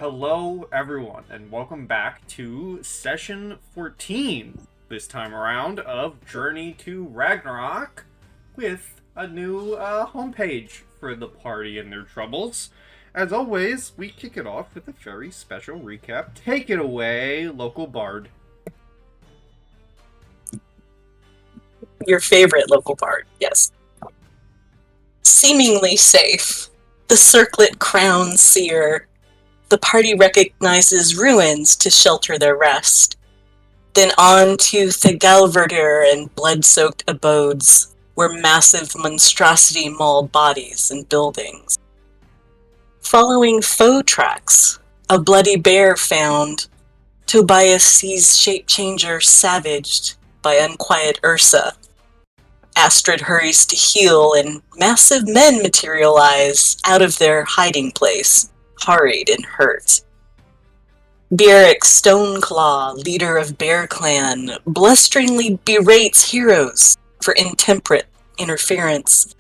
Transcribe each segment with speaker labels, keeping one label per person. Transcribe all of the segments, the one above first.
Speaker 1: hello everyone, and welcome back to session 14 this time around of Journey to Ragnarok with a new homepage for the party and their troubles. As always, we kick it off with a very special recap. Take it away, local bard.
Speaker 2: Your favorite local bard, yes. Seemingly safe, the circlet crown seer. The party recognizes ruins to shelter their rest. Then on to Thegalverdir and blood-soaked abodes, where massive monstrosity maul bodies and buildings. Following foe tracks, a bloody bear found. Tobias sees shape-changer savaged by unquiet Ursa. Astrid hurries to heal, and massive men materialize out of their hiding place, harried and hurt. Beric Stoneclaw, leader of Bear Clan, blusteringly berates heroes for intemperate interference,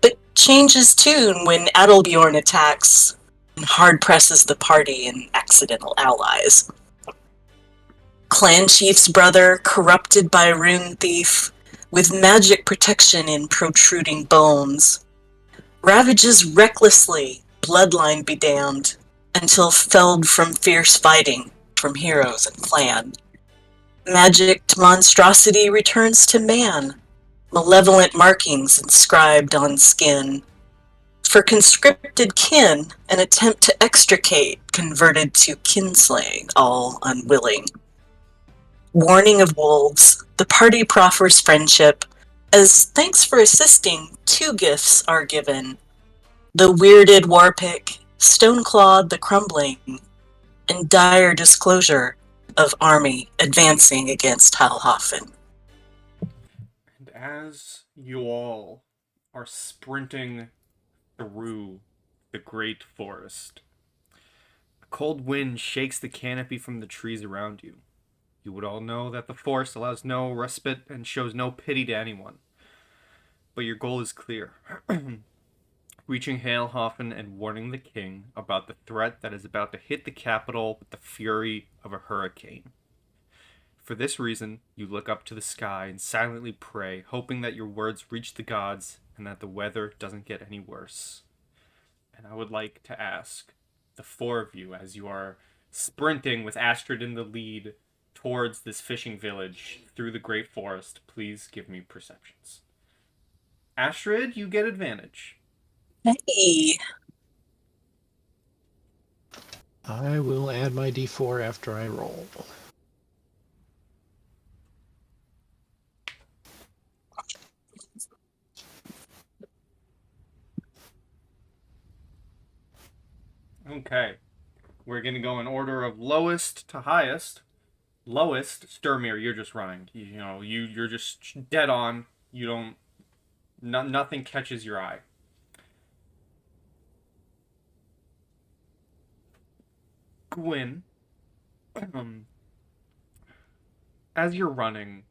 Speaker 2: but changes tune when Adelbjorn attacks and hard-presses the party and accidental allies. Clan Chief's brother, corrupted by Rune Thief, with magic protection in protruding bones, ravages recklessly, bloodline be damned, until felled from fierce fighting from heroes and clan. Magicked monstrosity returns to man, malevolent markings inscribed on skin. For conscripted kin, an attempt to extricate converted to kinslaying, all unwilling. Warning of wolves, the party proffers friendship. As thanks for assisting, 2 gifts are given. The weirded Warpick, Stoneclawed the Crumbling, and dire disclosure of army advancing against Halhofen.
Speaker 1: And as you all are sprinting through the great forest, a cold wind shakes the canopy from the trees around you. You would all know that the forest allows no respite and shows no pity to anyone. But your goal is clear. Reaching Halhofen and warning the king about the threat that is about to hit the capital with the fury of a hurricane. For this reason, you look up to the sky and silently pray, hoping that your words reach the gods and that the weather doesn't get any worse. And I would like to ask the 4 of you, as you are sprinting with Astrid in the lead towards this fishing village through the great forest, please give me perceptions. Astrid, you get advantage.
Speaker 2: Hey!
Speaker 3: I will add my d4 after I roll.
Speaker 1: Okay. We're going to go in order of lowest to highest. Lowest, Sturmir, you're just running. You're just dead on. You don't... nothing catches your eye. Gwyn, as you're running,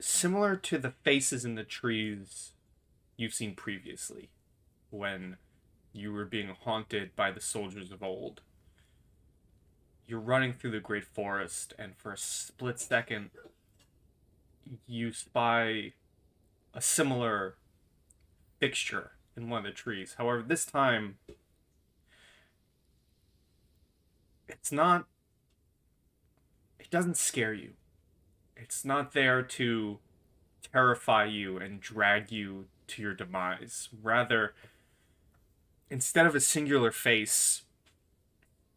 Speaker 1: similar to the faces in the trees you've seen previously, when you were being haunted by the soldiers of old. You're running through the great forest, and for a split second, you spy a similar fixture in one of the trees. However, this time, it doesn't scare you. It's not there to terrify you and drag you to your demise. Rather, instead of a singular face,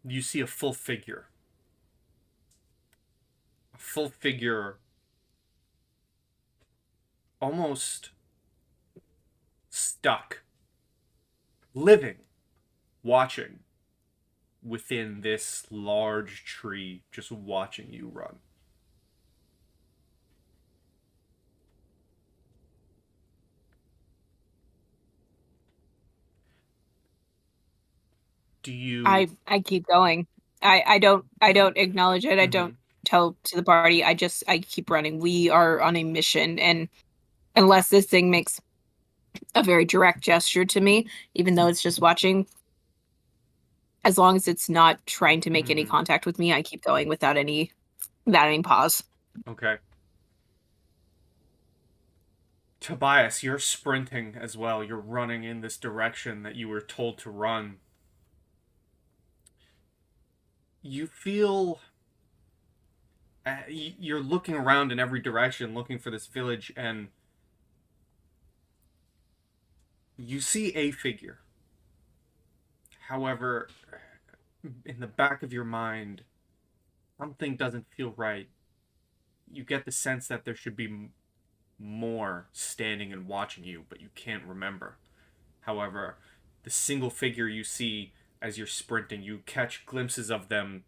Speaker 1: you see a full figure. A full figure, almost stuck, living, watching within this large tree, just watching you run. Do you...
Speaker 4: I keep going. I don't acknowledge it. I don't tell to the party. I keep running. We are on a mission, and unless this thing makes a very direct gesture to me, even though it's just watching. As long as it's not trying to make any contact with me, I keep going without any pause.
Speaker 1: Okay. Tobias, you're sprinting as well. You're running in this direction that you were told to run. You feel you're looking around in every direction looking for this village, and you see a figure. However, in the back of your mind, something doesn't feel right. You get the sense that there should be more standing and watching you, but you can't remember. However, the single figure you see as you're sprinting, you catch glimpses of them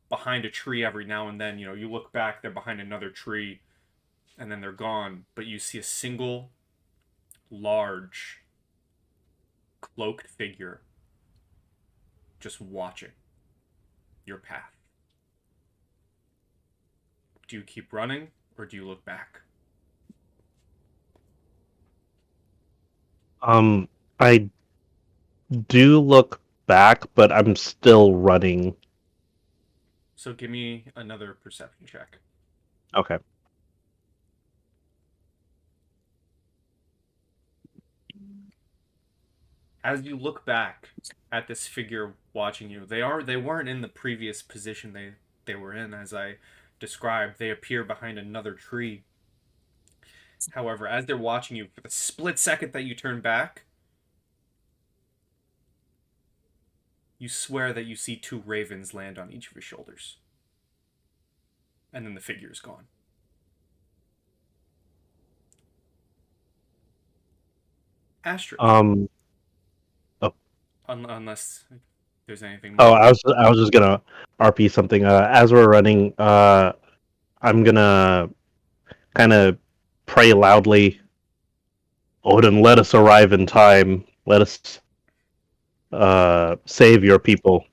Speaker 1: behind a tree every now and then. You look back, they're behind another tree, and then they're gone. But you see a single, large, cloaked figure just watching your path. Do you keep running, or do you look back?
Speaker 5: I do look back, but I'm still running.
Speaker 1: So give me another perception check.
Speaker 5: Okay.
Speaker 1: As you look back at this figure watching you, they weren't in the previous position they were in, as I described. They appear behind another tree. However, as they're watching you, for the split second that you turn back, you swear that you see 2 ravens land on each of your shoulders. And then the figure is gone. Astrid. Unless there's anything more.
Speaker 5: Oh, I was just gonna RP something. As we're running, I'm gonna kind of pray loudly. Odin, let us arrive in time. Let us save your people.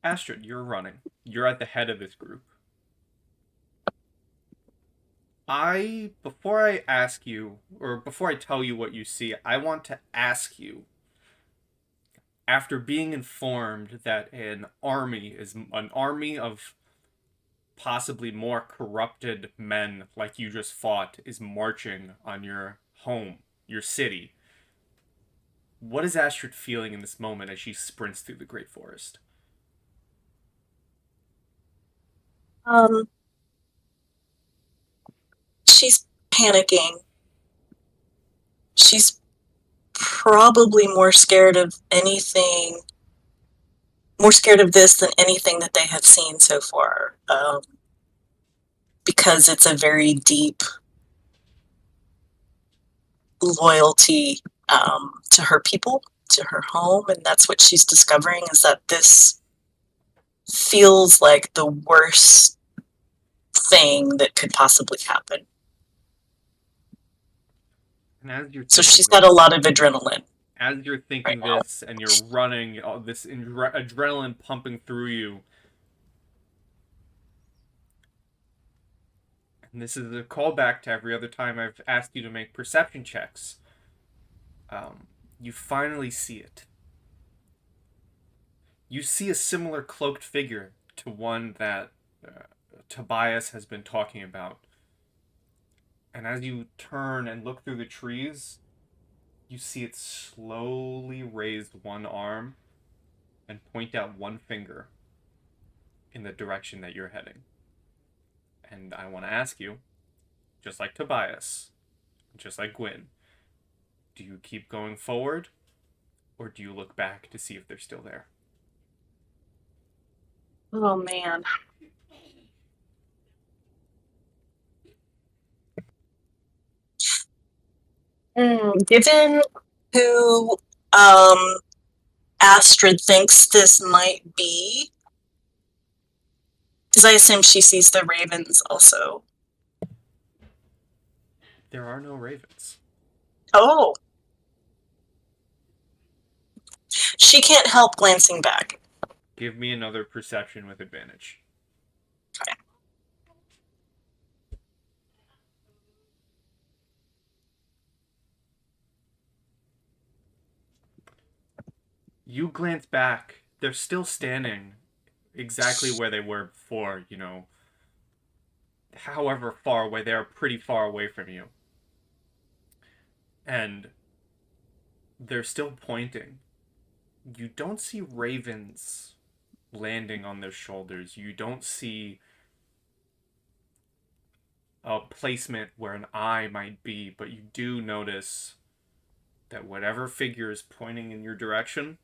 Speaker 1: Astrid, you're running. You're at the head of this group. Before I ask you, or before I tell you what you see, I want to ask you, after being informed that an army of possibly more corrupted men like you just fought is marching on your home, your city, what is Astrid feeling in this moment as she sprints through the Great Forest?
Speaker 2: She's panicking. She's probably more scared of this than anything that they have seen so far. Because it's a very deep loyalty to her people, to her home, and that's what she's discovering, is that this feels like the worst thing that could possibly happen.
Speaker 1: And
Speaker 2: so she's got a lot of adrenaline.
Speaker 1: As you're thinking this and you're running, all this adrenaline pumping through you, and this is a callback to every other time I've asked you to make perception checks, you finally see it. You see a similar cloaked figure to one that Tobias has been talking about. And as you turn and look through the trees, you see it slowly raise one arm and point out one finger in the direction that you're heading. And I want to ask you, just like Tobias, just like Gwyn, do you keep going forward, or do you look back to see if they're still there?
Speaker 2: Oh, man. Given who Astrid thinks this might be, because I assume she sees the ravens also.
Speaker 1: There are no ravens.
Speaker 2: Oh. She can't help glancing back.
Speaker 1: Give me another perception with advantage. You glance back. They're still standing exactly where they were before, however far away. They're pretty far away from you. And they're still pointing. You don't see ravens landing on their shoulders. You don't see a placement where an eye might be, but you do notice that whatever figure is pointing in your direction,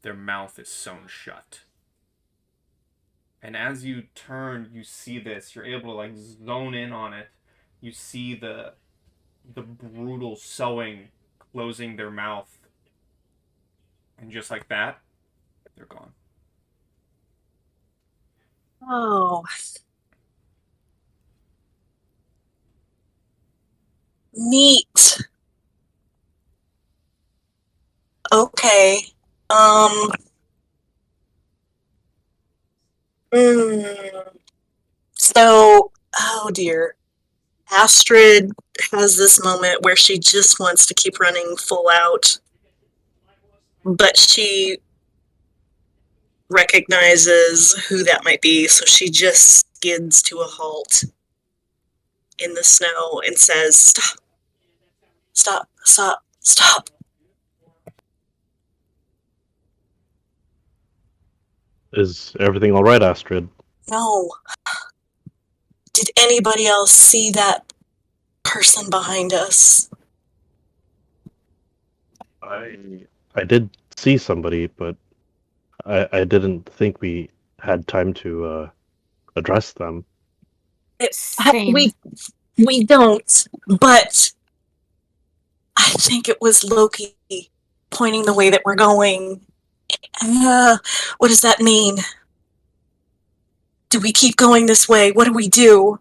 Speaker 1: their mouth is sewn shut. And as you turn, you see this. You're able to like zone in on it. You see the brutal sewing closing their mouth. And just like that, they're gone.
Speaker 2: Oh. Neat. Okay. Um. So, oh dear. Astrid has this moment where she just wants to keep running full out, but she recognizes who that might be, so she just skids to a halt in the snow and says, "Stop, stop, stop, stop."
Speaker 5: Is everything all right, Astrid?
Speaker 2: No. Did anybody else see that person behind us?
Speaker 5: I did see somebody, but I didn't think we had time to address them.
Speaker 4: Same.
Speaker 2: We don't, but I think it was Loki pointing the way that we're going. What does that mean? Do we keep going this way? What do we do?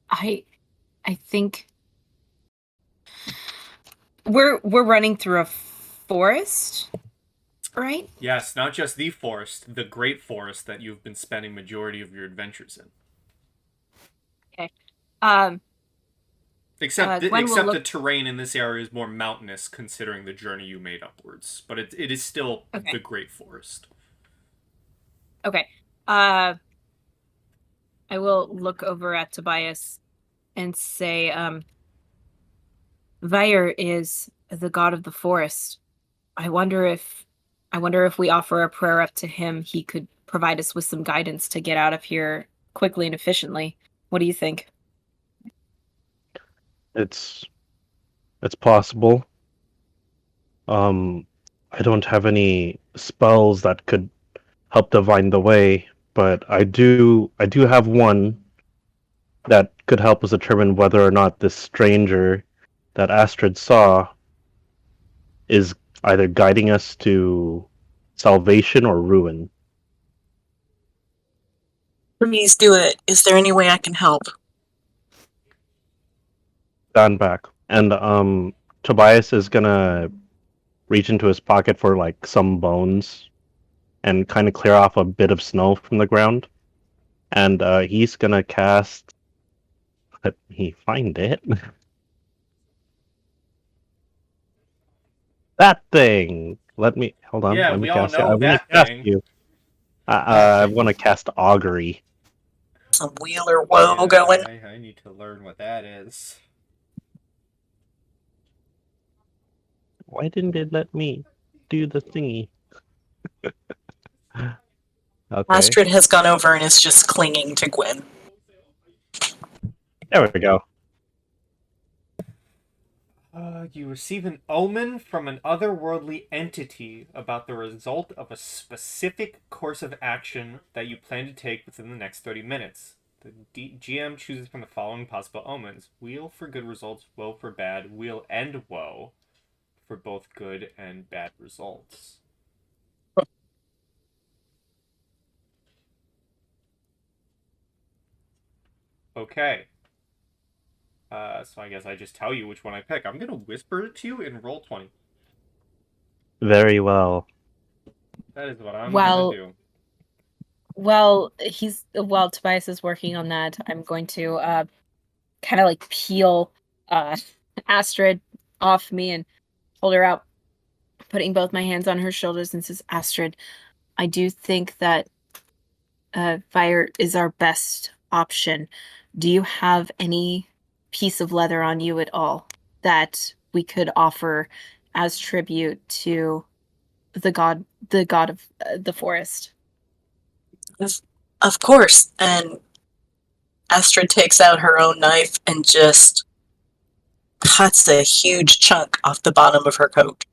Speaker 4: I think we're running through a forest, right?
Speaker 1: Yes, not just the forest, the great forest that you've been spending majority of your adventures in.
Speaker 4: Okay.
Speaker 1: Except
Speaker 4: Gwen will
Speaker 1: the terrain in this area is more mountainous considering the journey you made upwards. But it is still
Speaker 4: Okay.
Speaker 1: the great forest.
Speaker 4: Okay. I will look over at Tobias and say, Vyre is the god of the forest. I wonder if we offer a prayer up to him, he could provide us with some guidance to get out of here quickly and efficiently. What do you think?
Speaker 5: It's possible. I don't have any spells that could help divine the way, but I do have one that could help us determine whether or not this stranger that Astrid saw is either guiding us to salvation or ruin.
Speaker 2: Please do it. Is there any way I can help?
Speaker 5: Stand back. And Tobias is gonna reach into his pocket for like some bones and kind of clear off a bit of snow from the ground. And he's gonna cast. Let me find it. That thing. Let me hold on.
Speaker 1: Yeah,
Speaker 5: Let me
Speaker 1: we all
Speaker 5: cast it.
Speaker 1: know
Speaker 5: I want
Speaker 1: that
Speaker 5: to cast
Speaker 1: thing.
Speaker 5: you. I want to cast augury.
Speaker 2: Some Wheeler woe going.
Speaker 1: I need to learn what that is.
Speaker 5: Why didn't it let me do the thingy? Okay.
Speaker 2: Astrid has gone over and is just clinging to Gwen.
Speaker 5: There we go.
Speaker 1: You receive an omen from an otherworldly entity about the result of a specific course of action that you plan to take within the next 30 minutes. The GM chooses from the following possible omens: wheel for good results, woe for bad, wheel and woe for both good and bad results. Okay. So I guess I just tell you which one I pick. I'm gonna whisper it to you in Roll20.
Speaker 5: Very well.
Speaker 1: That is what I'm gonna do.
Speaker 4: While Tobias is working on that, I'm going to kind of like peel Astrid off me and hold her out. putting both my hands on her shoulders and says, Astrid, I do think that fire is our best option. Do you have any piece of leather on you at all that we could offer as tribute to the god of the forest?
Speaker 2: Of course. And Astrid takes out her own knife and just cuts a huge chunk off the bottom of her coat.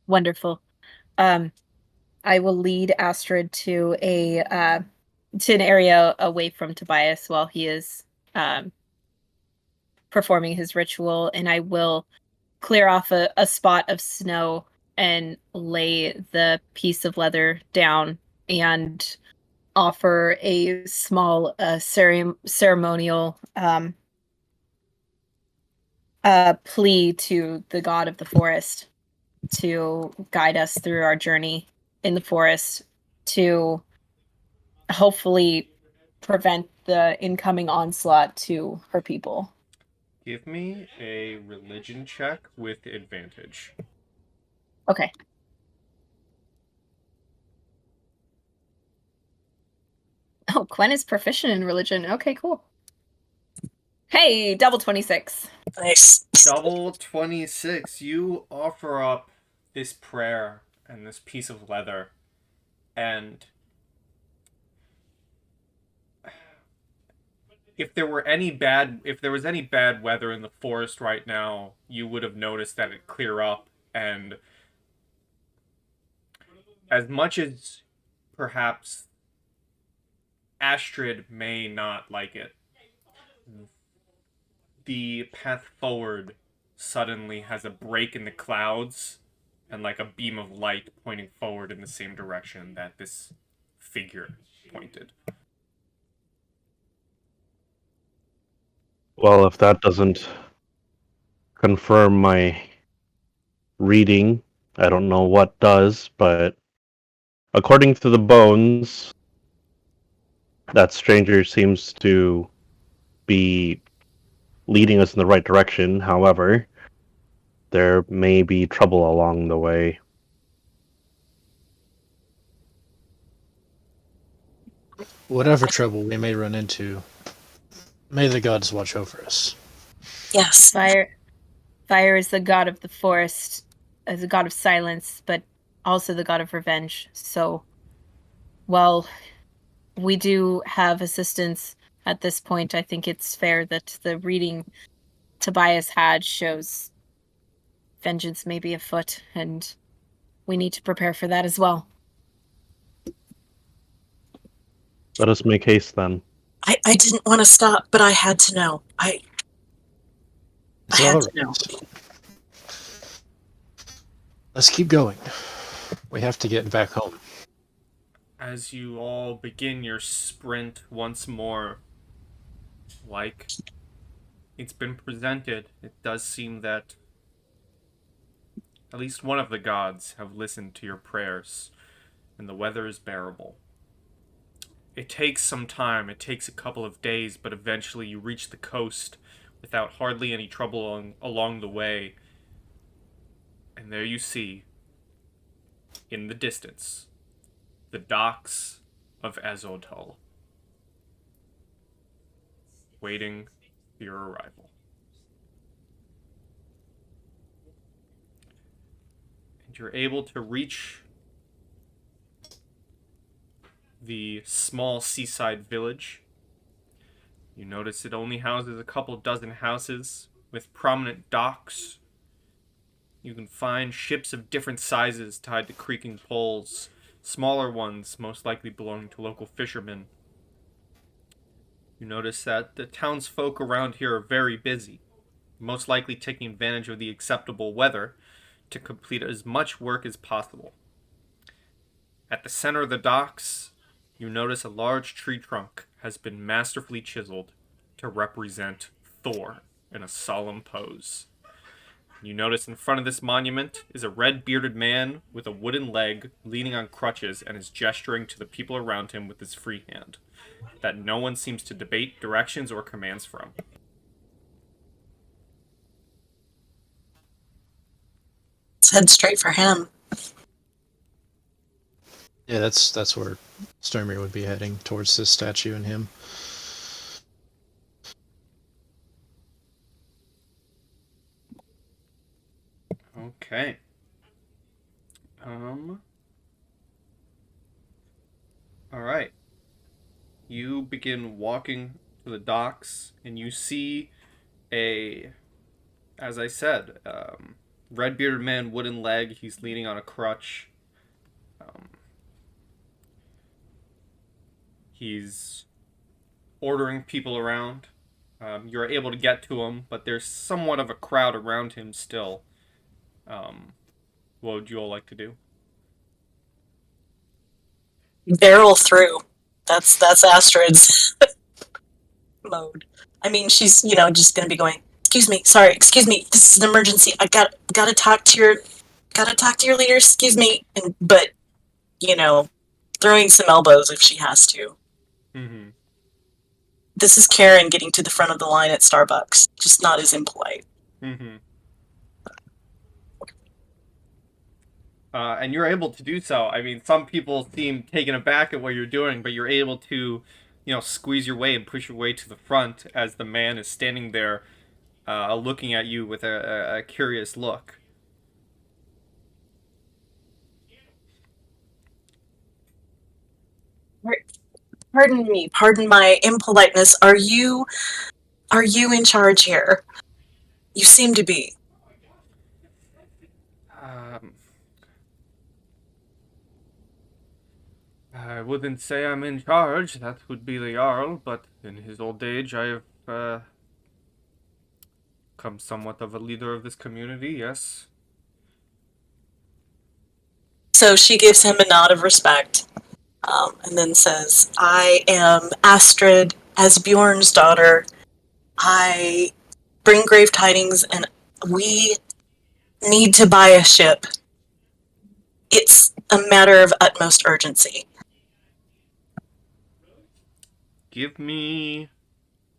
Speaker 4: Wonderful. I will lead Astrid to an area away from Tobias while he is performing his ritual, and I will clear off a spot of snow and lay the piece of leather down and offer a small ceremonial plea to the god of the forest to guide us through our journey in the forest to hopefully prevent the incoming onslaught to her people.
Speaker 1: Give me a religion check with advantage.
Speaker 4: Okay. Oh, Gwen is proficient in religion. Okay, cool. Hey, double 26.
Speaker 2: Nice.
Speaker 1: Double 26. You offer up this prayer and this piece of leather, and if there was any bad weather in the forest right now, you would have noticed that it clear up, and as much as perhaps Astrid may not like it, the path forward suddenly has a break in the clouds and like a beam of light pointing forward in the same direction that this figure pointed.
Speaker 5: Well, if that doesn't confirm my reading, I don't know what does, but according to the bones, that stranger seems to be leading us in the right direction. However, there may be trouble along the way.
Speaker 3: Whatever trouble we may run into, may the gods watch over us.
Speaker 2: Yes.
Speaker 4: Fire is the god of the forest, as a god of silence, but also the god of revenge. So, while we do have assistance at this point, I think it's fair that the reading Tobias had shows vengeance may be afoot, and we need to prepare for that as well.
Speaker 5: Let us make haste then.
Speaker 2: I didn't want to stop, but I had to know. I
Speaker 3: It's
Speaker 2: had
Speaker 3: all
Speaker 2: to know.
Speaker 3: right. Let's keep going. We have to get back home.
Speaker 1: As you all begin your sprint once more, like it's been presented, it does seem that at least one of the gods have listened to your prayers, and the weather is bearable. It takes some time, it takes a couple of days, but eventually you reach the coast without hardly any trouble along the way. And there you see, in the distance, the docks of Azotl, waiting for your arrival. And you're able to reach the small seaside village. You notice it only houses a couple dozen houses with prominent docks. You can find ships of different sizes tied to creaking poles, smaller ones most likely belonging to local fishermen. You notice that the townsfolk around here are very busy, most likely taking advantage of the acceptable weather to complete as much work as possible. At the center of the docks, you notice a large tree trunk has been masterfully chiseled to represent Thor in a solemn pose. You notice in front of this monument is a red-bearded man with a wooden leg leaning on crutches and is gesturing to the people around him with his free hand, that no one seems to debate directions or commands from.
Speaker 2: Let's head straight for him.
Speaker 3: Yeah, that's where Stormy would be heading, towards this statue and him.
Speaker 1: Okay. All right. You begin walking to the docks, and you see as I said, red bearded man, wooden leg. He's leaning on a crutch. He's ordering people around. You're able to get to him, but there's somewhat of a crowd around him still. What would you all like to do?
Speaker 2: Barrel through. That's Astrid's mode. I mean, she's just gonna be going. Excuse me, sorry. Excuse me. This is an emergency. Gotta talk to your leader. Excuse me. But throwing some elbows if she has to.
Speaker 1: Mm-hmm.
Speaker 2: This is Karen getting to the front of the line at Starbucks, just not as impolite.
Speaker 1: Mm-hmm. And you're able to do so. I mean, some people seem taken aback at what you're doing, but you're able to, squeeze your way and push your way to the front as the man is standing there, looking at you with a curious look.
Speaker 2: Pardon me. Pardon my impoliteness. Are you in charge here? You seem to be.
Speaker 1: I wouldn't say I'm in charge. That would be the Jarl, but in his old age, I have become somewhat of a leader of this community, yes.
Speaker 2: So she gives him a nod of respect, and then says, I am Astrid, Asbjorn's daughter. I bring grave tidings, and we need to buy a ship. It's a matter of utmost urgency.
Speaker 1: Give me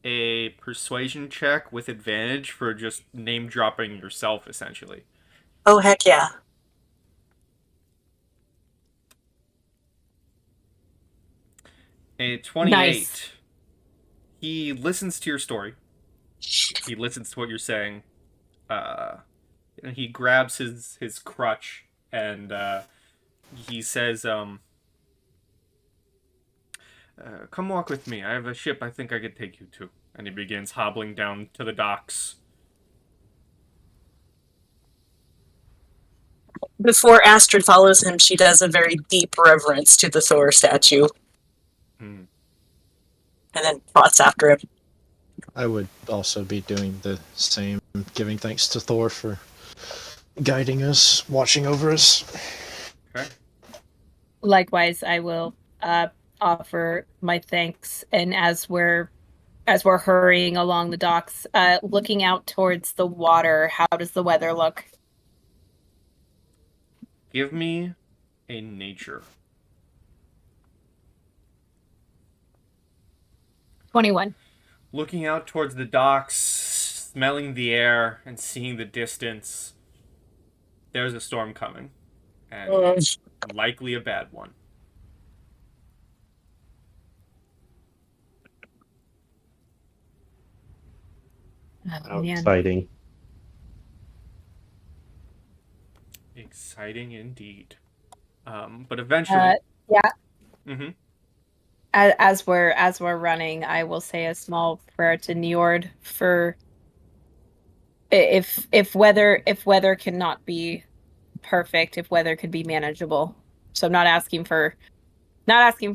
Speaker 1: a persuasion check with advantage for just name dropping yourself, essentially.
Speaker 2: Oh, heck yeah.
Speaker 1: A 28.
Speaker 4: Nice.
Speaker 1: He listens to your story. He listens to what you're saying. And he grabs his crutch and he says, come walk with me. I have a ship I think I could take you to. And he begins hobbling down to the docks.
Speaker 2: Before Astrid follows him, she does a very deep reverence to the Thor statue.
Speaker 1: Hmm.
Speaker 2: And then trots after him.
Speaker 3: I would also be doing the same, giving thanks to Thor for guiding us, watching over us.
Speaker 1: Okay.
Speaker 4: Likewise, I will offer my thanks, and as we're hurrying along the docks, looking out towards the water, how does the weather look?
Speaker 1: Give me a nature.
Speaker 4: 21.
Speaker 1: Looking out towards the docks, smelling the air, and seeing the distance, there's a storm coming. And likely a bad one.
Speaker 4: Oh, man.
Speaker 5: Exciting.
Speaker 1: Exciting indeed. But eventually...
Speaker 4: Yeah.
Speaker 1: Mm-hmm.
Speaker 4: As we're running, I will say a small prayer to Njord for if weather cannot be perfect, if weather could be manageable. So I'm not asking for everything,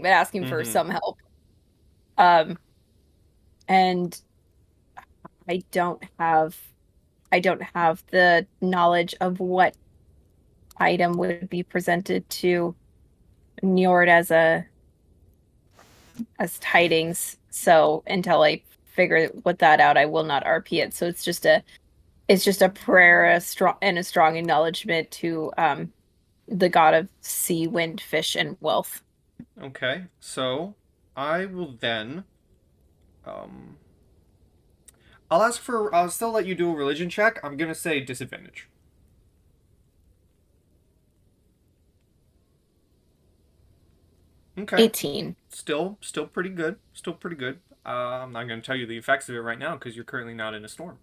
Speaker 4: but asking for some help. And I don't have the knowledge of what item would be presented to Njord as tidings. So until I figure what that out, I will not RP it. So it's just a prayer, a strong acknowledgement to the god of sea, wind, fish, and wealth.
Speaker 1: Okay, so I will then I'll still let you do a religion check. I'm gonna say disadvantage. Okay.
Speaker 4: 18.
Speaker 1: Still pretty good. Still pretty good. I'm not gonna tell you the effects of it right now because you're currently not in a storm.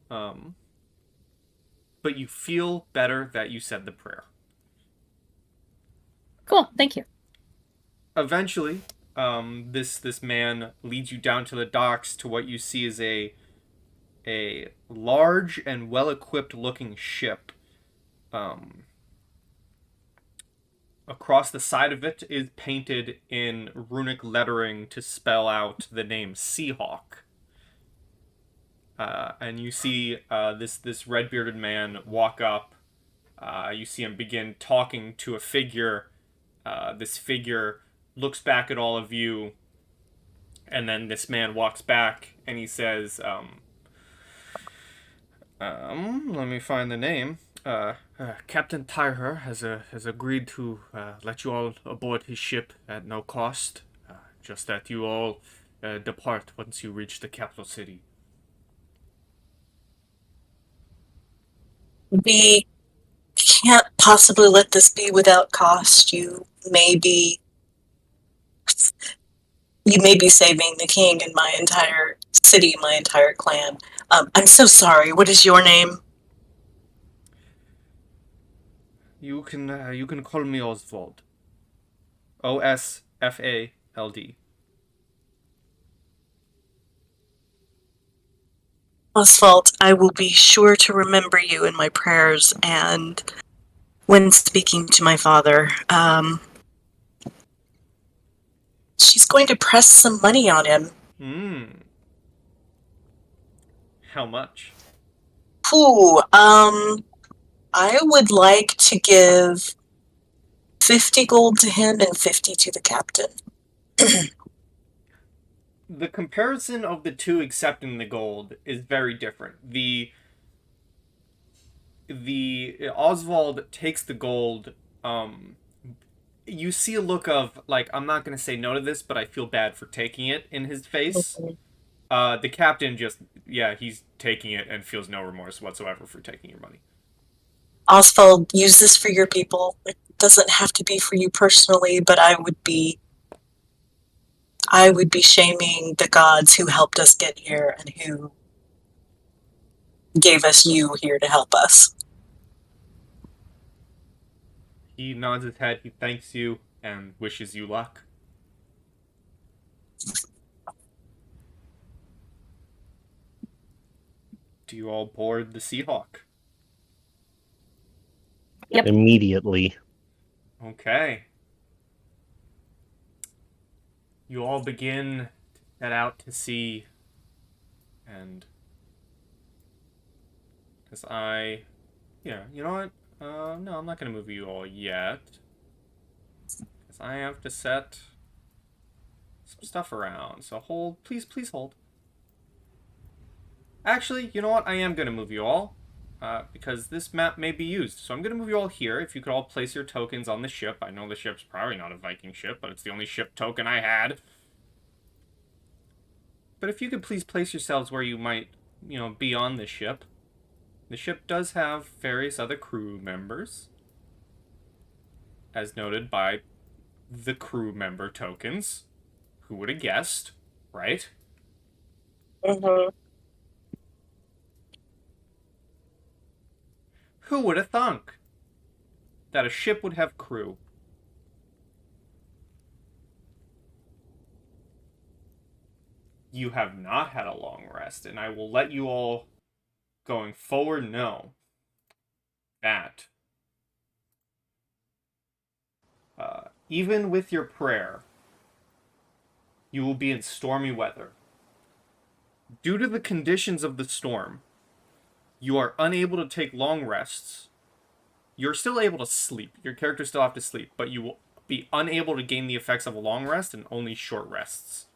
Speaker 1: But you feel better that you said the prayer.
Speaker 4: Cool, thank you.
Speaker 1: Eventually, this man leads you down to the docks to what you see is a large and well-equipped looking ship. Across the side of it is painted in runic lettering to spell out the name Seahawk. And you see this red-bearded man walk up. You see him begin talking to a figure. This figure looks back at all of you, and then this man walks back and he says, let me find the name. Captain Tyher has agreed to let you all aboard his ship at no cost, just that you all depart once you reach the capital city.
Speaker 2: We can't possibly let this be without cost. You may be saving the king and my entire city, my entire clan. I'm so sorry. What is your name?
Speaker 1: You can call me Oswald. Osfald.
Speaker 2: Oswald, I will be sure to remember you in my prayers and when speaking to my father. She's going to press some money on him.
Speaker 1: How much?
Speaker 2: I would like to give 50 gold to him and 50 to the captain.
Speaker 1: The comparison of the two accepting the gold is very different. The Oswald takes the gold. You see a look of like, I'm not gonna say no to this, but I feel bad for taking it in his face. The captain just, he's taking it and feels no remorse whatsoever for taking your money.
Speaker 2: Oswald, use this for your people. It doesn't have to be for you personally, but I would be shaming the gods who helped us get here and who gave us you here to help us.
Speaker 1: He nods his head, he thanks you, and wishes you luck. Do you all board the Seahawk?
Speaker 4: Yep.
Speaker 5: Immediately.
Speaker 1: Okay. You all begin to head out to sea, and as you know what? No, I'm not gonna move you all yet, because I have to set some stuff around. So hold, please hold. Actually, you know what? I am gonna move you all, because this map may be used. So I'm gonna move you all here. If you could all place your tokens on the ship. I know the ship's probably not a Viking ship, but it's the only ship token I had. But if you could please place yourselves where you might, be on the ship. The ship does have various other crew members, as noted by the crew member tokens. Who would have guessed, right?
Speaker 2: Mm-hmm.
Speaker 1: Who would have thunk that a ship would have crew? You have not had a long rest, and I will let you all, going forward, know that even with your prayer, you will be in stormy weather. Due to the conditions of the storm, you are unable to take long rests. You're still able to sleep. Your character still have to sleep, but you will be unable to gain the effects of a long rest and only short rests.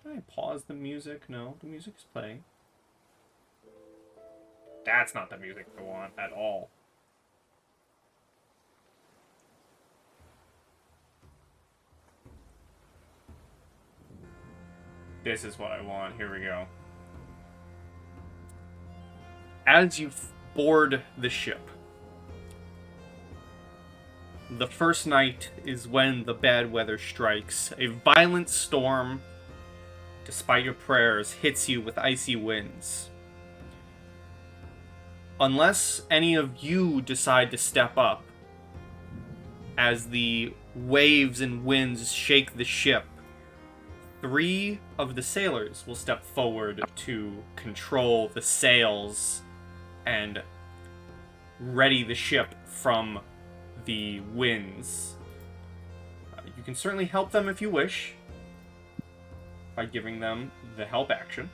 Speaker 1: Did I pause the music? No, the music is playing. That's not the music I want at all. This is what I want. Here we go. As you board the ship, the first night is when the bad weather strikes. A violent storm, despite your prayers, hits you with icy winds. Unless any of you decide to step up, as the waves and winds shake the ship, 3 of the sailors will step forward to control the sails and ready the ship from the winds. You can certainly help them if you wish by giving them the help action.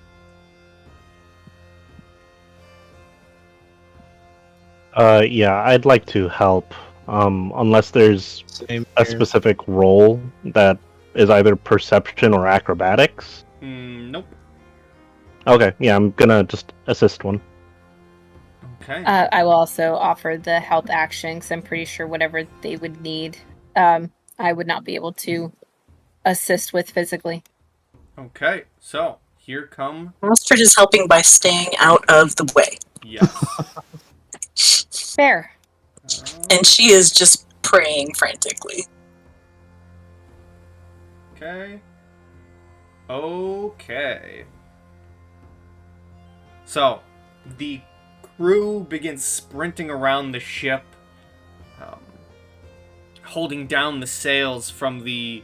Speaker 5: Yeah, I'd like to help. Unless there's
Speaker 3: Same
Speaker 5: a
Speaker 3: here.
Speaker 5: specific role that is either perception or acrobatics.
Speaker 1: Nope.
Speaker 5: Okay, yeah, I'm gonna just assist one.
Speaker 1: Okay.
Speaker 4: I will also offer the help action because I'm pretty sure whatever they would need, I would not be able to assist with physically.
Speaker 1: Okay. So here come
Speaker 2: Astrid is helping by staying out of the way.
Speaker 1: yes.
Speaker 4: Fair.
Speaker 2: And she is just praying frantically.
Speaker 1: Okay. Okay. So, the crew begins sprinting around the ship, holding down the sails from the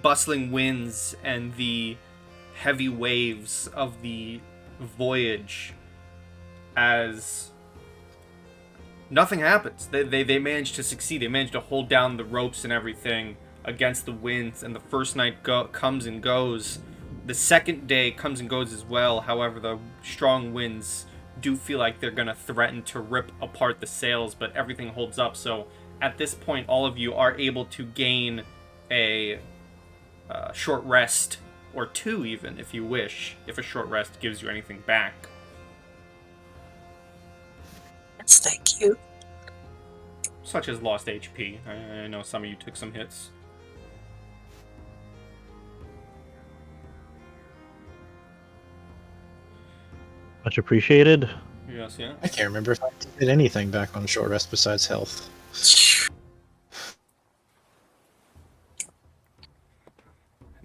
Speaker 1: bustling winds and the heavy waves of the voyage, as nothing happens. They manage to succeed. They manage to hold down the ropes and everything against the winds, and the first night comes and goes. The second day comes and goes as well. However, the strong winds do feel like they're going to threaten to rip apart the sails, but everything holds up. So at this point, all of you are able to gain a short rest, or 2 even, if you wish, if a short rest gives you anything back.
Speaker 2: Yes, thank you.
Speaker 1: Such as lost HP. I know some of you took some hits.
Speaker 5: Much appreciated.
Speaker 1: Yes, yeah.
Speaker 3: I can't remember if I did anything back on short rest besides health.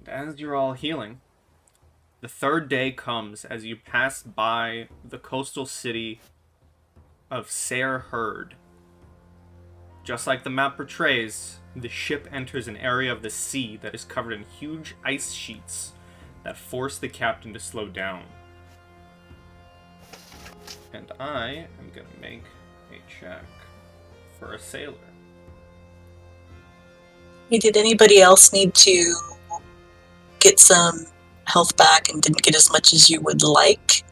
Speaker 1: And as you're all healing, the third day comes as you pass by the coastal city of Sair Herd. Just like the map portrays, the ship enters an area of the sea that is covered in huge ice sheets that force the captain to slow down. And I am going to make a check for a sailor.
Speaker 2: Hey, did anybody else need to get some health back and didn't get as much as you would like?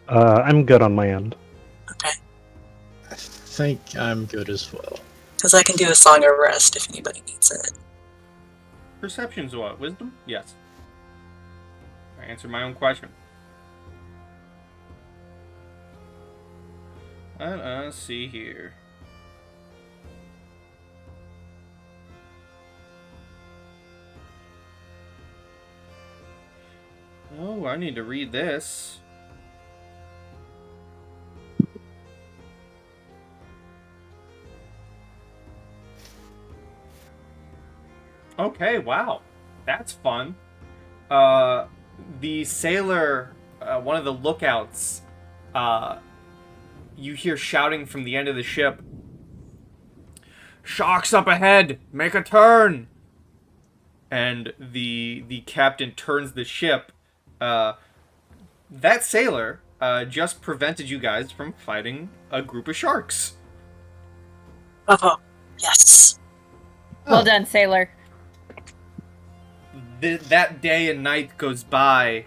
Speaker 5: I'm good on my end.
Speaker 2: Okay.
Speaker 3: I think I'm good as well.
Speaker 2: Because I can do a song of rest if anybody needs it.
Speaker 1: Perception's what? Wisdom? Yes. I answered my own question. Let's see here. Oh, I need to read this. Okay, wow. That's fun. The sailor, one of the lookouts, you hear shouting from the end of the ship. "Sharks up ahead! Make a turn!" And the captain turns the ship. That sailor just prevented you guys from fighting a group of sharks.
Speaker 2: Oh, yes.
Speaker 4: Well done, sailor.
Speaker 1: That day and night goes by.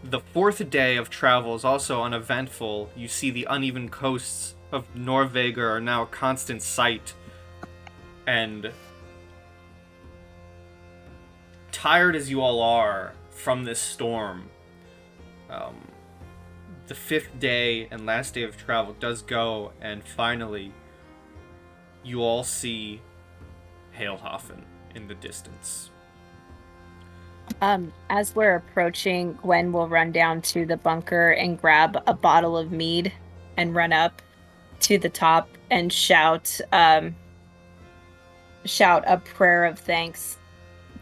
Speaker 1: The fourth day of travel is also uneventful. You see the uneven coasts of Norvegar are now a constant sight. And tired as you all are from this storm, the fifth day and last day of travel does go, and finally you all see Hailhafen in the distance.
Speaker 4: As we're approaching, Gwen will run down to the bunker and grab a bottle of mead and run up to the top and shout a prayer of thanks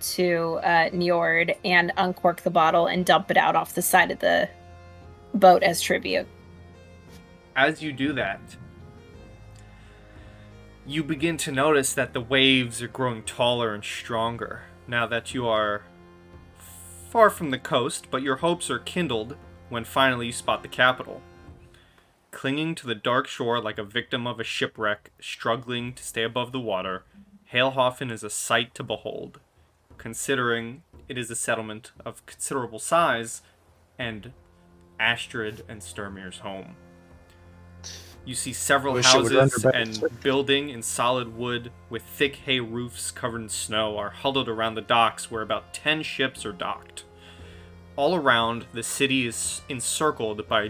Speaker 4: to Njord and uncork the bottle and dump it out off the side of the boat as tribute.
Speaker 1: As you do that, you begin to notice that the waves are growing taller and stronger now that you are far from the coast, but your hopes are kindled when finally you spot the capital. Clinging to the dark shore like a victim of a shipwreck, struggling to stay above the water, Hailhofen is a sight to behold, considering it is a settlement of considerable size and Astrid and Sturmir's home. You see several
Speaker 3: Wish it would render
Speaker 1: houses
Speaker 3: better.
Speaker 1: and building in solid wood with thick hay roofs covered in snow are huddled around the docks where about 10 ships are docked. All around, the city is encircled by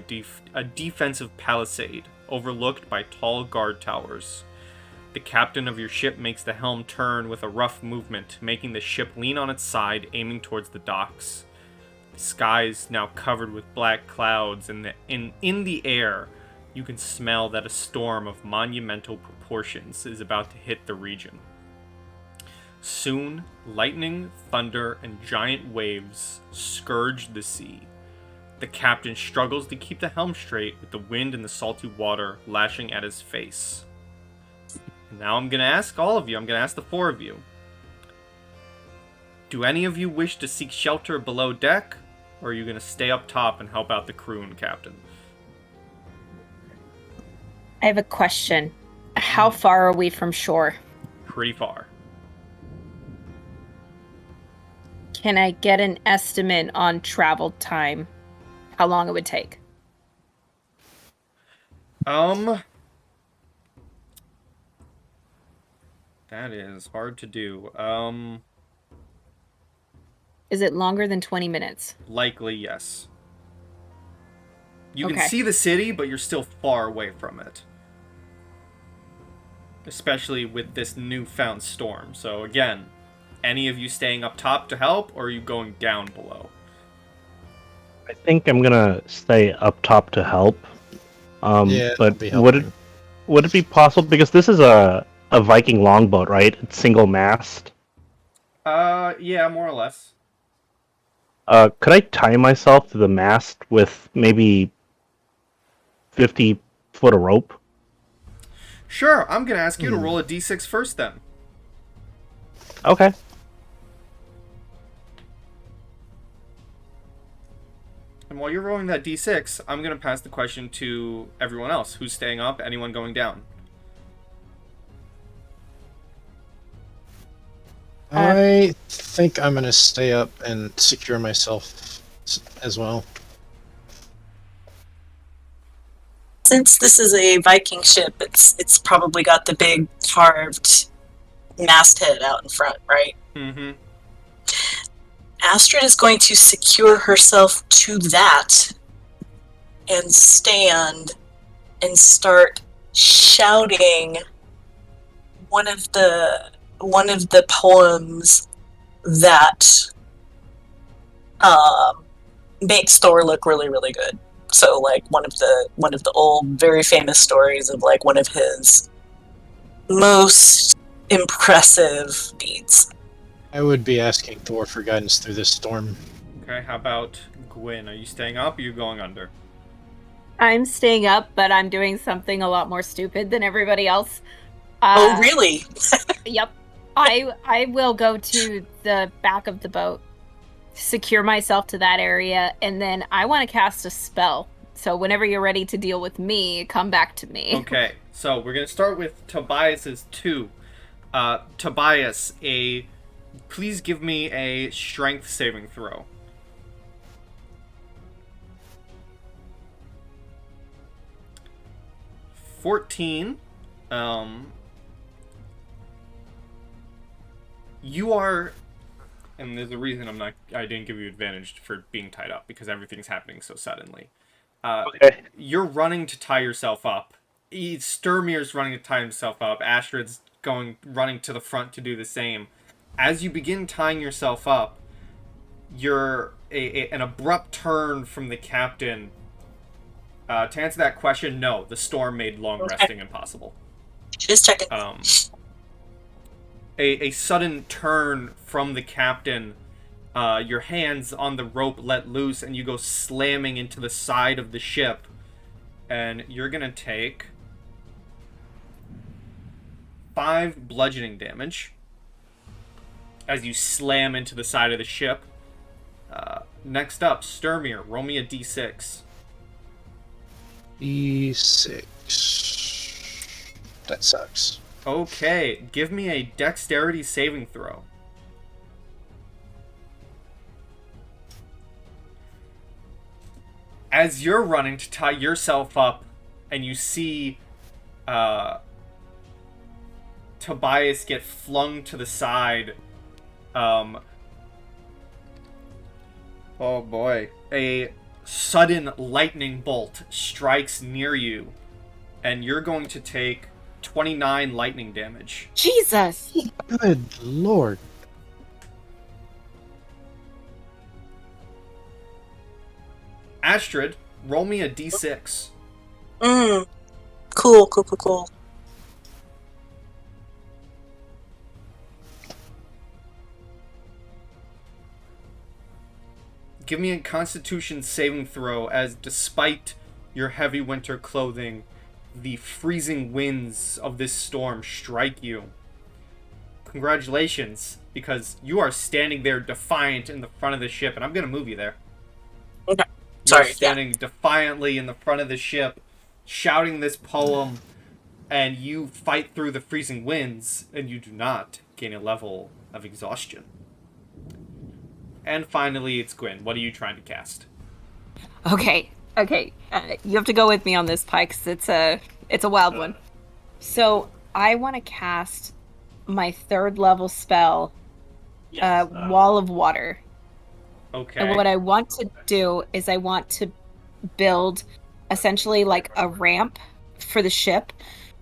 Speaker 1: a defensive palisade overlooked by tall guard towers. The captain of your ship makes the helm turn with a rough movement, making the ship lean on its side, aiming towards the docks. The sky is now covered with black clouds, and in the air, you can smell that a storm of monumental proportions is about to hit the region. Soon, lightning, thunder, and giant waves scourge the sea. The captain struggles to keep the helm straight with the wind and the salty water lashing at his face. And now I'm going to ask all of you, I'm going to ask the four of you. Do any of you wish to seek shelter below deck, or are you going to stay up top and help out the crew and captain?
Speaker 4: I have a question. How far are we from shore?
Speaker 1: Pretty far.
Speaker 4: Can I get an estimate on travel time? How long it would take?
Speaker 1: That is hard to do.
Speaker 4: Is it longer than 20 minutes?
Speaker 1: Likely, yes. You
Speaker 4: Okay.
Speaker 1: can see the city, but you're still far away from it. Especially with this newfound storm. So again, any of you staying up top to help, or are you going down below?
Speaker 5: I think I'm gonna stay up top to help.
Speaker 3: Yeah,
Speaker 5: but
Speaker 3: I'll be
Speaker 5: would
Speaker 3: helping.
Speaker 5: it be possible, because this is a Viking longboat, right? It's single mast.
Speaker 1: Yeah, more or less.
Speaker 5: Could I tie myself to the mast with maybe 50 foot of rope?
Speaker 1: Sure, I'm gonna ask you to roll a d6 first then.
Speaker 5: Okay.
Speaker 1: And while you're rolling that d6, I'm gonna pass the question to everyone else. Who's staying up? Anyone going down?
Speaker 3: I think I'm gonna stay up and secure myself as well.
Speaker 2: Since this is a Viking ship, it's probably got the big carved masthead out in front, right?
Speaker 1: Mm-hmm.
Speaker 2: Astrid is going to secure herself to that and stand and start shouting one of the poems that makes Thor look really, really good. So like one of the old very famous stories of like one of his most impressive deeds.
Speaker 3: I would be asking Thor for guidance through this storm.
Speaker 1: Okay, how about Gwyn? Are you staying up or are you going under?
Speaker 4: I'm staying up, but I'm doing something a lot more stupid than everybody else.
Speaker 2: Oh, really?
Speaker 4: Yep. I will go to the back of the boat, secure myself to that area, and then I want to cast a spell. So whenever you're ready to deal with me, come back to me.
Speaker 1: Okay, so we're gonna start with Tobias's 2. Tobias, please give me a strength saving throw. $14. You are, and there's a reason I didn't give you advantage for being tied up, because everything's happening so suddenly.
Speaker 5: Okay.
Speaker 1: You're running to tie yourself up. Sturmir's running to tie himself up. Astrid's running to the front to do the same. As you begin tying yourself up, an abrupt turn from the captain. To answer that question, no, the storm made long resting impossible.
Speaker 2: Just checking.
Speaker 1: A sudden turn from the captain, your hands on the rope let loose, and you go slamming into the side of the ship. And you're gonna take 5 bludgeoning damage as you slam into the side of the ship. Next up, Sturmir, roll me a d6.
Speaker 3: E6. That sucks.
Speaker 1: Okay, give me a dexterity saving throw. As you're running to tie yourself up, and you see Tobias get flung to the side, oh boy, a sudden lightning bolt strikes near you, and you're going to take 29 lightning damage.
Speaker 4: Jesus!
Speaker 3: Good lord.
Speaker 1: Astrid, roll me a d6.
Speaker 2: Cool.
Speaker 1: Give me a Constitution saving throw, as despite your heavy winter clothing, the freezing winds of this storm strike you. Congratulations, because you are standing there defiant in the front of the ship, and I'm going to move you there.
Speaker 2: Okay.
Speaker 1: You're
Speaker 2: Sorry.
Speaker 1: standing defiantly in the front of the ship, shouting this poem, and you fight through the freezing winds, and you do not gain a level of exhaustion. And finally, it's Gwyn. What are you trying to cast?
Speaker 4: Okay. You have to go with me on this, Pike, because it's a wild one. So I want to cast my 3rd level spell, Wall of Water.
Speaker 1: Okay.
Speaker 4: And what I want to do is I want to build essentially like a ramp for the ship,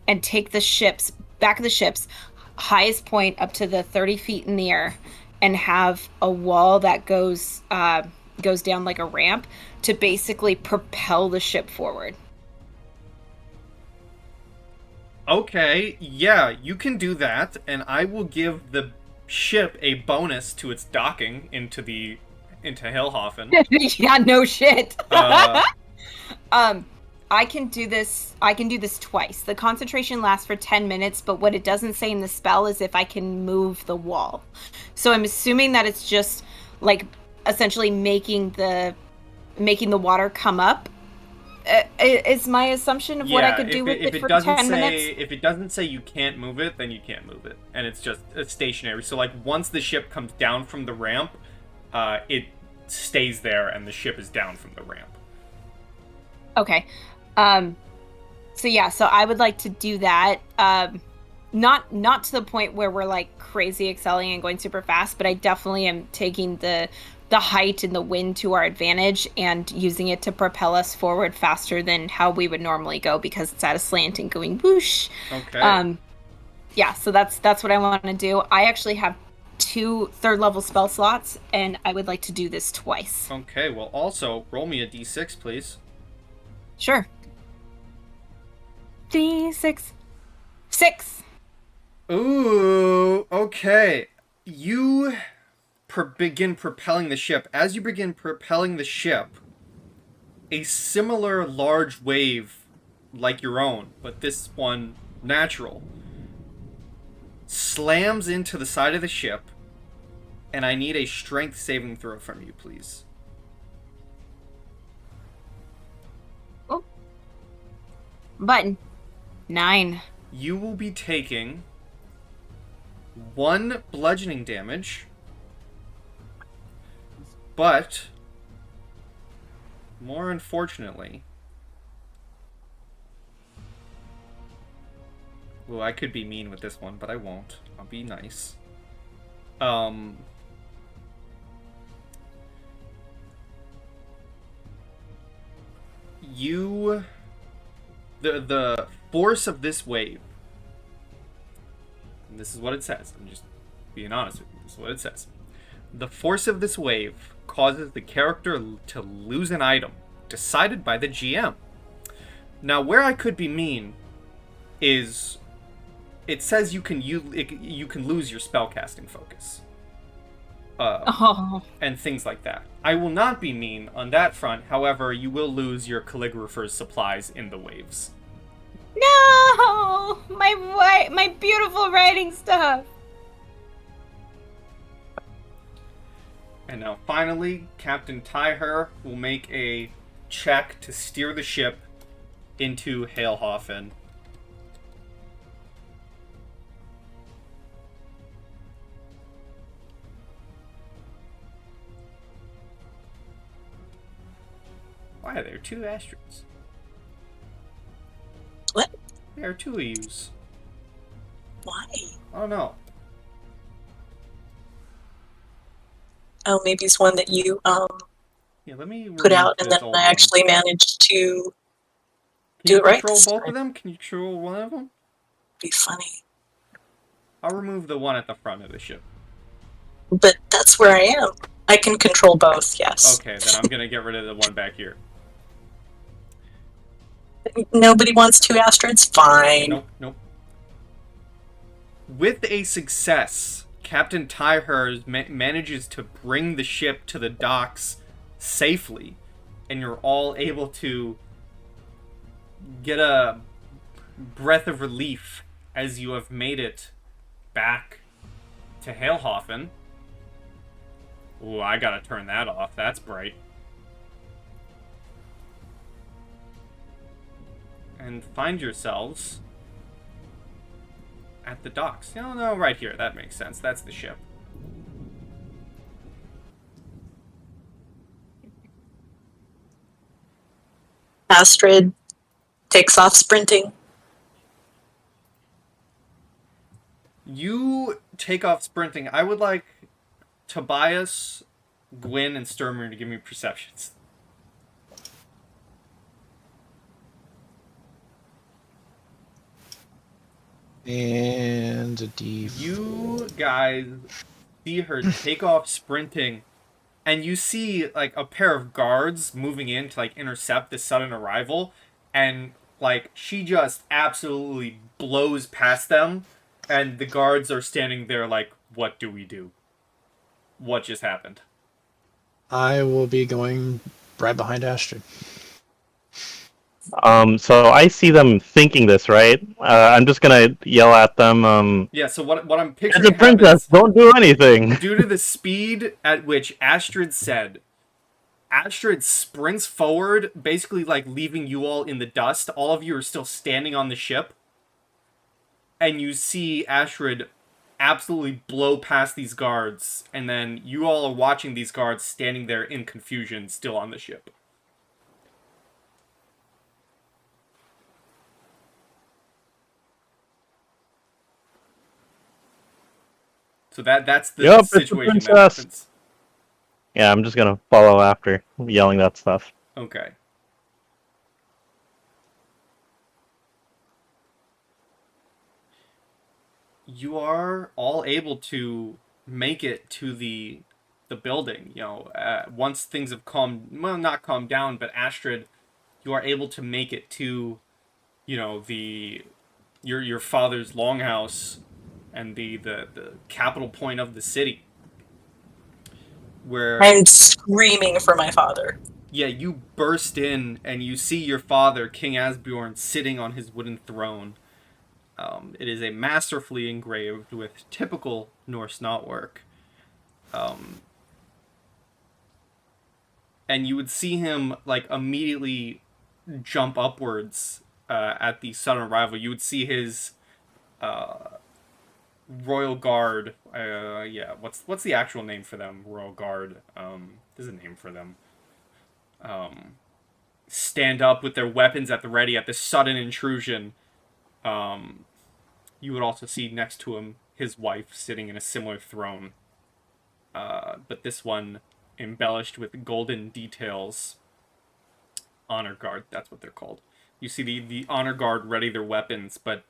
Speaker 4: and take the back of the ship's highest point up to the 30 feet in the air, and have a wall that goes down like a ramp to basically propel the ship forward.
Speaker 1: Okay, yeah, you can do that, and I will give the ship a bonus to its docking into Hillhoffen.
Speaker 4: Yeah, no shit. I can do this twice. The concentration lasts for 10 minutes, but what it doesn't say in the spell is if I can move the wall. So I'm assuming that it's just like essentially making the water come up. Is my assumption of what I could do with it for 10 minutes?
Speaker 1: If it doesn't say you can't move it, then you can't move it, and it's stationary. So like once the ship comes down from the ramp, it stays there, and the ship is down from the ramp.
Speaker 4: Okay. So I would like to do that. Not to the point where we're like crazy excelling and going super fast, but I definitely am taking the height and the wind to our advantage and using it to propel us forward faster than how we would normally go, because it's at a slant and going whoosh.
Speaker 1: Okay.
Speaker 4: Yeah, so that's what I want to do. I actually have 2 3rd level spell slots, and I would like to do this twice.
Speaker 1: Okay, well also roll me a d6, please.
Speaker 4: Sure. D6. 6.
Speaker 1: Ooh, okay. You begin propelling the ship. As you begin propelling the ship, a similar large wave, like your own, but this one natural, slams into the side of the ship, and I need a strength saving throw from you, please.
Speaker 4: Oh. Button. 9.
Speaker 1: You will be taking 1 bludgeoning damage, but more unfortunately, well, I could be mean with this one, but I won't. I'll be nice. The force of this wave, and this is what it says, I'm just being honest with you, this is what it says. The force of this wave causes the character to lose an item, decided by the GM. Now, where I could be mean is it says you can lose your spellcasting focus. And things like that. I will not be mean on that front. However, you will lose your calligrapher's supplies in the waves.
Speaker 4: No! My beautiful writing stuff!
Speaker 1: And now, finally, Captain Tyher will make a check to steer the ship into Hailhofen. Why are there 2 Astrids?
Speaker 2: What?
Speaker 1: There are 2 of yous.
Speaker 2: Why?
Speaker 1: I don't know.
Speaker 2: Oh, maybe it's one that you
Speaker 1: Yeah, let me
Speaker 2: put out,
Speaker 1: remove
Speaker 2: and
Speaker 1: this
Speaker 2: then
Speaker 1: old
Speaker 2: I
Speaker 1: one.
Speaker 2: actually managed to
Speaker 1: Can
Speaker 2: do
Speaker 1: you
Speaker 2: it right
Speaker 1: control
Speaker 2: this
Speaker 1: both
Speaker 2: time.
Speaker 1: of them? Can you control one of them?
Speaker 2: Be funny.
Speaker 1: I'll remove the one at the front of the ship.
Speaker 2: But that's where I am. I can control both, yes.
Speaker 1: Okay, then I'm gonna get rid of the one back here.
Speaker 2: Nobody wants 2 Astrids? Fine.
Speaker 1: Nope. With a success, Captain Tyher manages to bring the ship to the docks safely, and you're all able to get a breath of relief as you have made it back to Hailhofen. Ooh, I gotta turn that off. That's bright. And find yourselves at the docks. No, right here. That makes sense. That's the ship.
Speaker 2: Astrid takes off sprinting.
Speaker 1: You take off sprinting. I would like Tobias, Gwyn, and Sturmer to give me perceptions.
Speaker 3: And a D.
Speaker 1: You guys see her take off sprinting, and you see like a pair of guards moving in to like intercept this sudden arrival, and like she just absolutely blows past them, and the guards are standing there like, what do we do? What just happened?
Speaker 3: I will be going right behind Astrid.
Speaker 5: So I see them thinking this, right? I'm just gonna yell at them.
Speaker 1: Yeah, so what I'm
Speaker 5: As
Speaker 1: picturing
Speaker 5: a princess,
Speaker 1: happens,
Speaker 5: don't do anything.
Speaker 1: due to the speed at which Astrid sprints forward, basically like leaving you all in the dust. All of you are still standing on the ship. And you see Astrid absolutely blow past these guards, and then you all are watching these guards standing there in confusion, still on the ship. So that's the
Speaker 5: Yep, it's the
Speaker 1: situation that
Speaker 5: princess.
Speaker 1: happens.
Speaker 5: Yeah, I'm just gonna follow after, yelling that stuff.
Speaker 1: Okay. You are all able to make it to the building. Once things have not calmed down, but Astrid, you are able to make it to, your father's longhouse and the capital point of the city. Where
Speaker 2: I'm screaming for my father.
Speaker 1: yeah, you burst in and you see your father, King Asbjorn, sitting on his wooden throne. It is a masterfully engraved with typical Norse knotwork. And you would see him like immediately jump upwards at the sudden arrival. You would see his royal guard. What's the actual name for them? Royal guard. There's a name for them. Stand up with their weapons at the ready at this sudden intrusion. You would also see next to him his wife sitting in a similar throne. But this one embellished with golden details. Honor guard, that's what they're called. You see the honor guard ready their weapons, but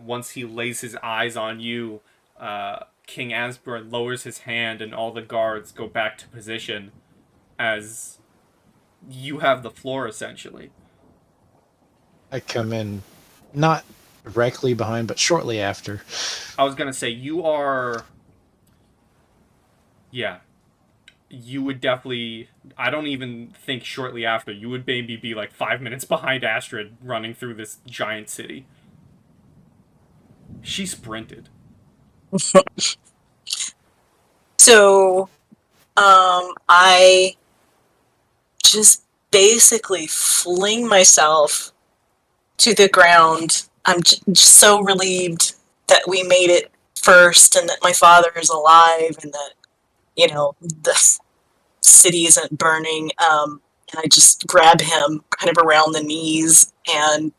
Speaker 1: once he lays his eyes on you, King Asbjorn lowers his hand and all the guards go back to position as you have the floor, essentially.
Speaker 3: I come in, not directly behind, but shortly after.
Speaker 1: I was going to say, you are... Yeah. You would definitely... I don't even think shortly after. You would maybe be like 5 minutes behind Astrid running through this giant city. She sprinted.
Speaker 2: So, I just basically fling myself to the ground. I'm just so relieved that we made it first and that my father is alive and that, you know, the city isn't burning. And I just grab him kind of around the knees and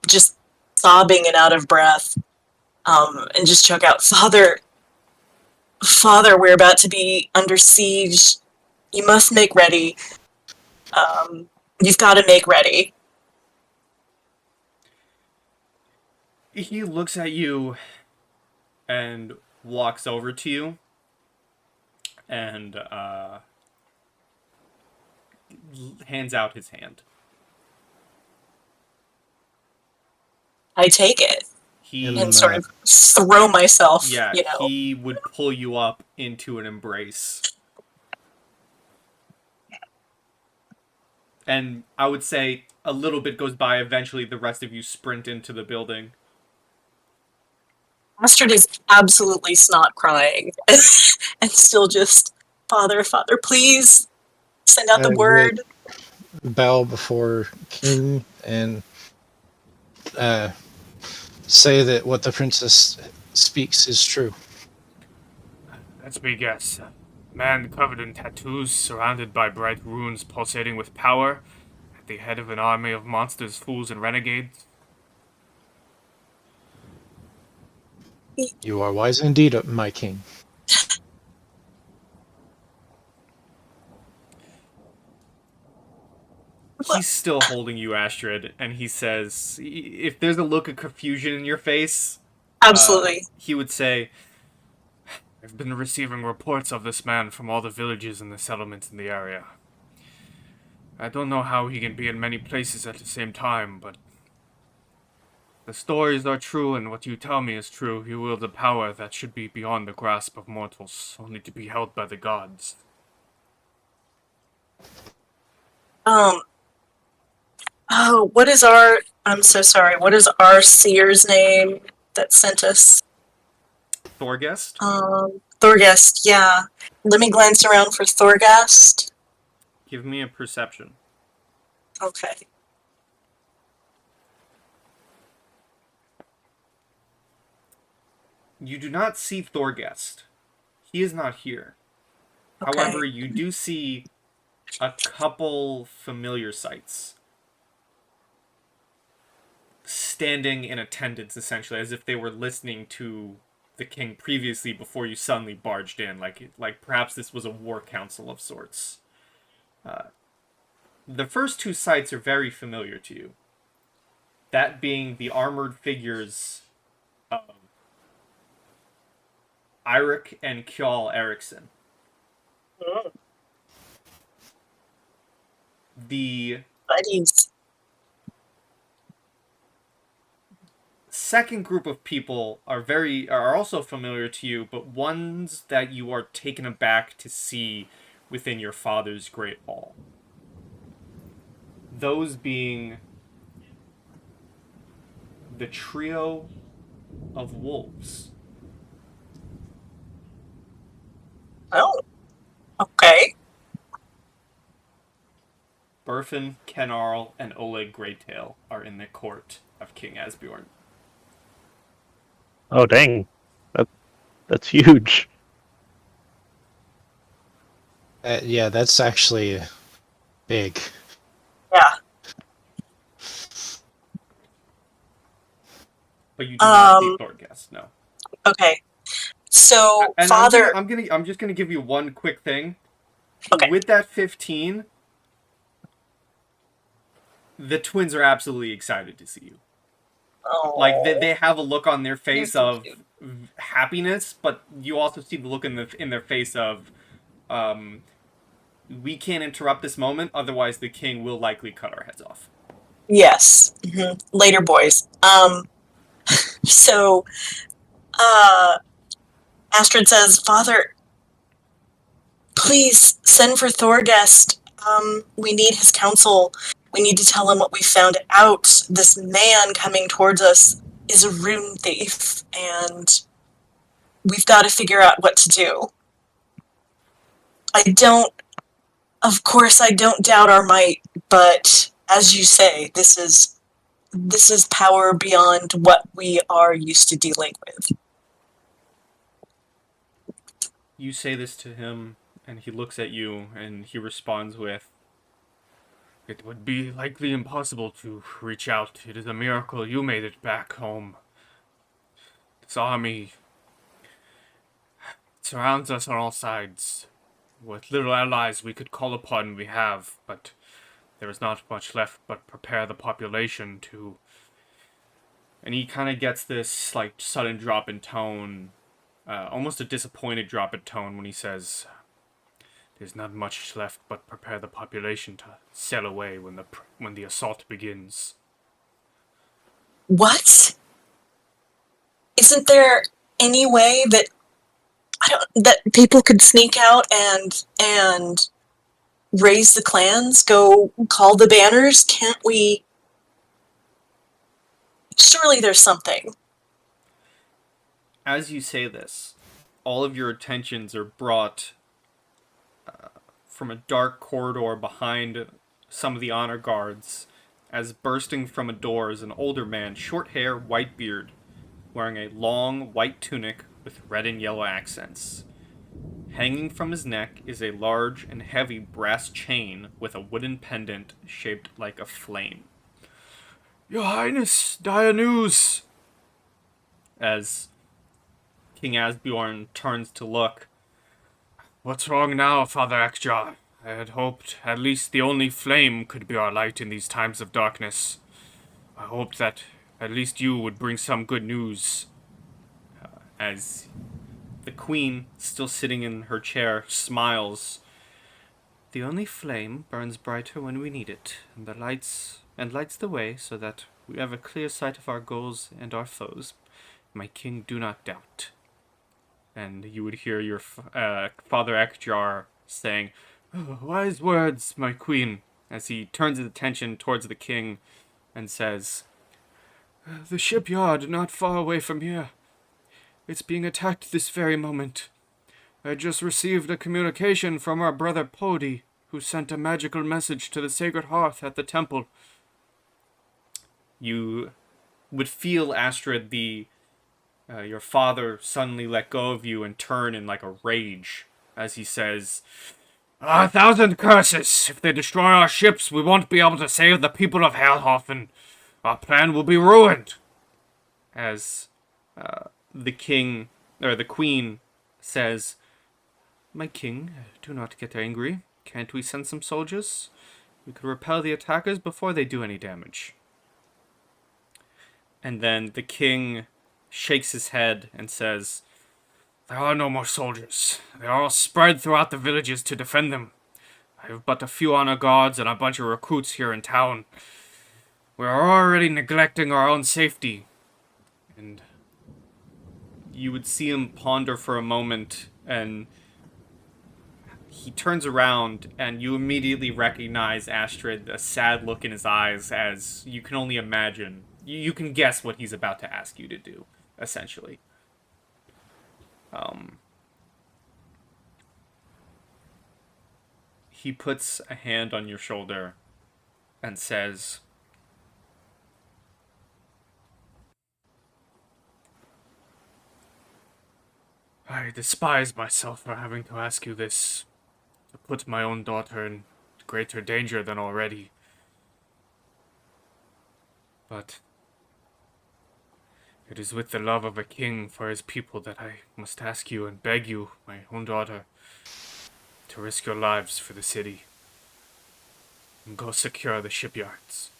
Speaker 2: just sobbing and out of breath, and just choke out, Father, we're about to be under siege. You must make ready. You've got to make ready.
Speaker 1: He looks at you and walks over to you and hands out his hand.
Speaker 2: I take it
Speaker 1: He
Speaker 2: and sort of throw myself,
Speaker 1: Yeah,
Speaker 2: you know.
Speaker 1: he would pull you up into an embrace. And I would say a little bit goes by, eventually the rest of you sprint into the building.
Speaker 2: Astrid is absolutely snot crying and still just, Father, please send out the
Speaker 3: I
Speaker 2: word.
Speaker 3: Bow before King and say that what the princess speaks is true.
Speaker 6: Let me guess. Man covered in tattoos, surrounded by bright runes pulsating with power, at the head of an army of monsters, fools, and renegades.
Speaker 3: You are wise indeed, my king.
Speaker 1: He's still holding you, Astrid, and he says, if there's a look of confusion in your face,
Speaker 2: Absolutely.
Speaker 1: He would say,
Speaker 6: I've been receiving reports of this man from all the villages and the settlements in the area. I don't know how he can be in many places at the same time, but the stories are true, and what you tell me is true. He wields a power that should be beyond the grasp of mortals, only to be held by the gods.
Speaker 2: I'm so sorry, what is our seer's name that sent us?
Speaker 1: Thorgest?
Speaker 2: Thorgest, yeah. Let me glance around for Thorgest.
Speaker 1: Give me a perception.
Speaker 2: Okay.
Speaker 1: You do not see Thorgest. He is not here.
Speaker 2: Okay.
Speaker 1: However, you do see a couple familiar sights standing in attendance, essentially, as if they were listening to the king previously before you suddenly barged in, like perhaps this was a war council of sorts. The first two sights are very familiar to you. That being the armored figures of Eirik and Kjall Eriksson. The
Speaker 2: Buddies.
Speaker 1: second group of people are also familiar to you, but ones that you are taken aback to see within your father's great hall. Those being the trio of wolves.
Speaker 2: Oh. Okay.
Speaker 1: Berfin, Kenarl, and Oleg Greytail are in the court of King Asbjorn.
Speaker 5: Oh dang, that's huge.
Speaker 3: Yeah, that's actually big.
Speaker 2: Yeah.
Speaker 1: But you do not see Thorgest, no.
Speaker 2: Okay. So,
Speaker 1: And
Speaker 2: Father...
Speaker 1: I'm just gonna give you one quick thing.
Speaker 2: Okay.
Speaker 1: With that 15, the twins are absolutely excited to see you.
Speaker 2: Oh.
Speaker 1: Like, they have a look on their face of happiness, but you also see the look in their face of, we can't interrupt this moment, otherwise the king will likely cut our heads off.
Speaker 2: Yes. Later, boys. So, Astrid says, Father, please send for Thorgest. We need his counsel. We need to tell him what we found out. This man coming towards us is a rune thief, and we've got to figure out what to do. Of course, I don't doubt our might, but as you say, this is power beyond what we are used to dealing with.
Speaker 1: You say this to him, and he looks at you, and he responds with, "It would be likely impossible to reach out. It is a miracle you made it back home. This army surrounds us on all sides. What little allies we could call upon we have, but there is not much left but prepare the population to..." And he kind of gets this, like, sudden drop in tone, almost a disappointed drop in tone when he says, "There's not much left but prepare the population to sail away when the assault begins."
Speaker 2: What? Isn't there any way that that people could sneak out and raise the clans, go call the banners? Can't we? Surely there's something.
Speaker 1: As you say this, all of your attentions are brought from a dark corridor behind some of the honor guards, as bursting from a door is an older man, short hair, white beard, wearing a long white tunic with red and yellow accents. Hanging from his neck is a large and heavy brass chain with a wooden pendant shaped like a flame. "Your Highness, dire news!" As King Asbjorn turns to look. "What's wrong now, Father Akjar? I had hoped at least the only flame could be our light in these times of darkness. I hoped that at least you would bring some good news." As the queen, still sitting in her chair, smiles. "The only flame burns brighter when we need it, and lights the way so that we have a clear sight of our goals and our foes. My king, do not doubt." And you would hear your Father Ekjar saying, "Oh, wise words, my queen," as he turns his attention towards the king and says, "The shipyard not far away from here. It's being attacked this very moment. I just received a communication from our brother Podi, who sent a magical message to the Sacred Hearth at the temple." You would feel, Astrid, your father suddenly let go of you and turn in like a rage as he says, "A thousand curses! If they destroy our ships, we won't be able to save the people of Helhofen. Our plan will be ruined." As the queen says, "My king, do not get angry. Can't we send some soldiers? We could repel the attackers before they do any damage." And then the king shakes his head and says, "There are no more soldiers. They are all spread throughout the villages to defend them. I have but a few honor guards and a bunch of recruits here in town. We are already neglecting our own safety." And you would see him ponder for a moment, and he turns around, and you immediately recognize, Astrid, a sad look in his eyes, as you can only imagine. You can guess what he's about to ask you to do, essentially. He puts a hand on your shoulder and says, "I despise myself for having to ask you this, to put my own daughter in greater danger than already. But it is with the love of a king for his people that I must ask you and beg you, my own daughter, to risk your lives for the city and go secure the shipyards."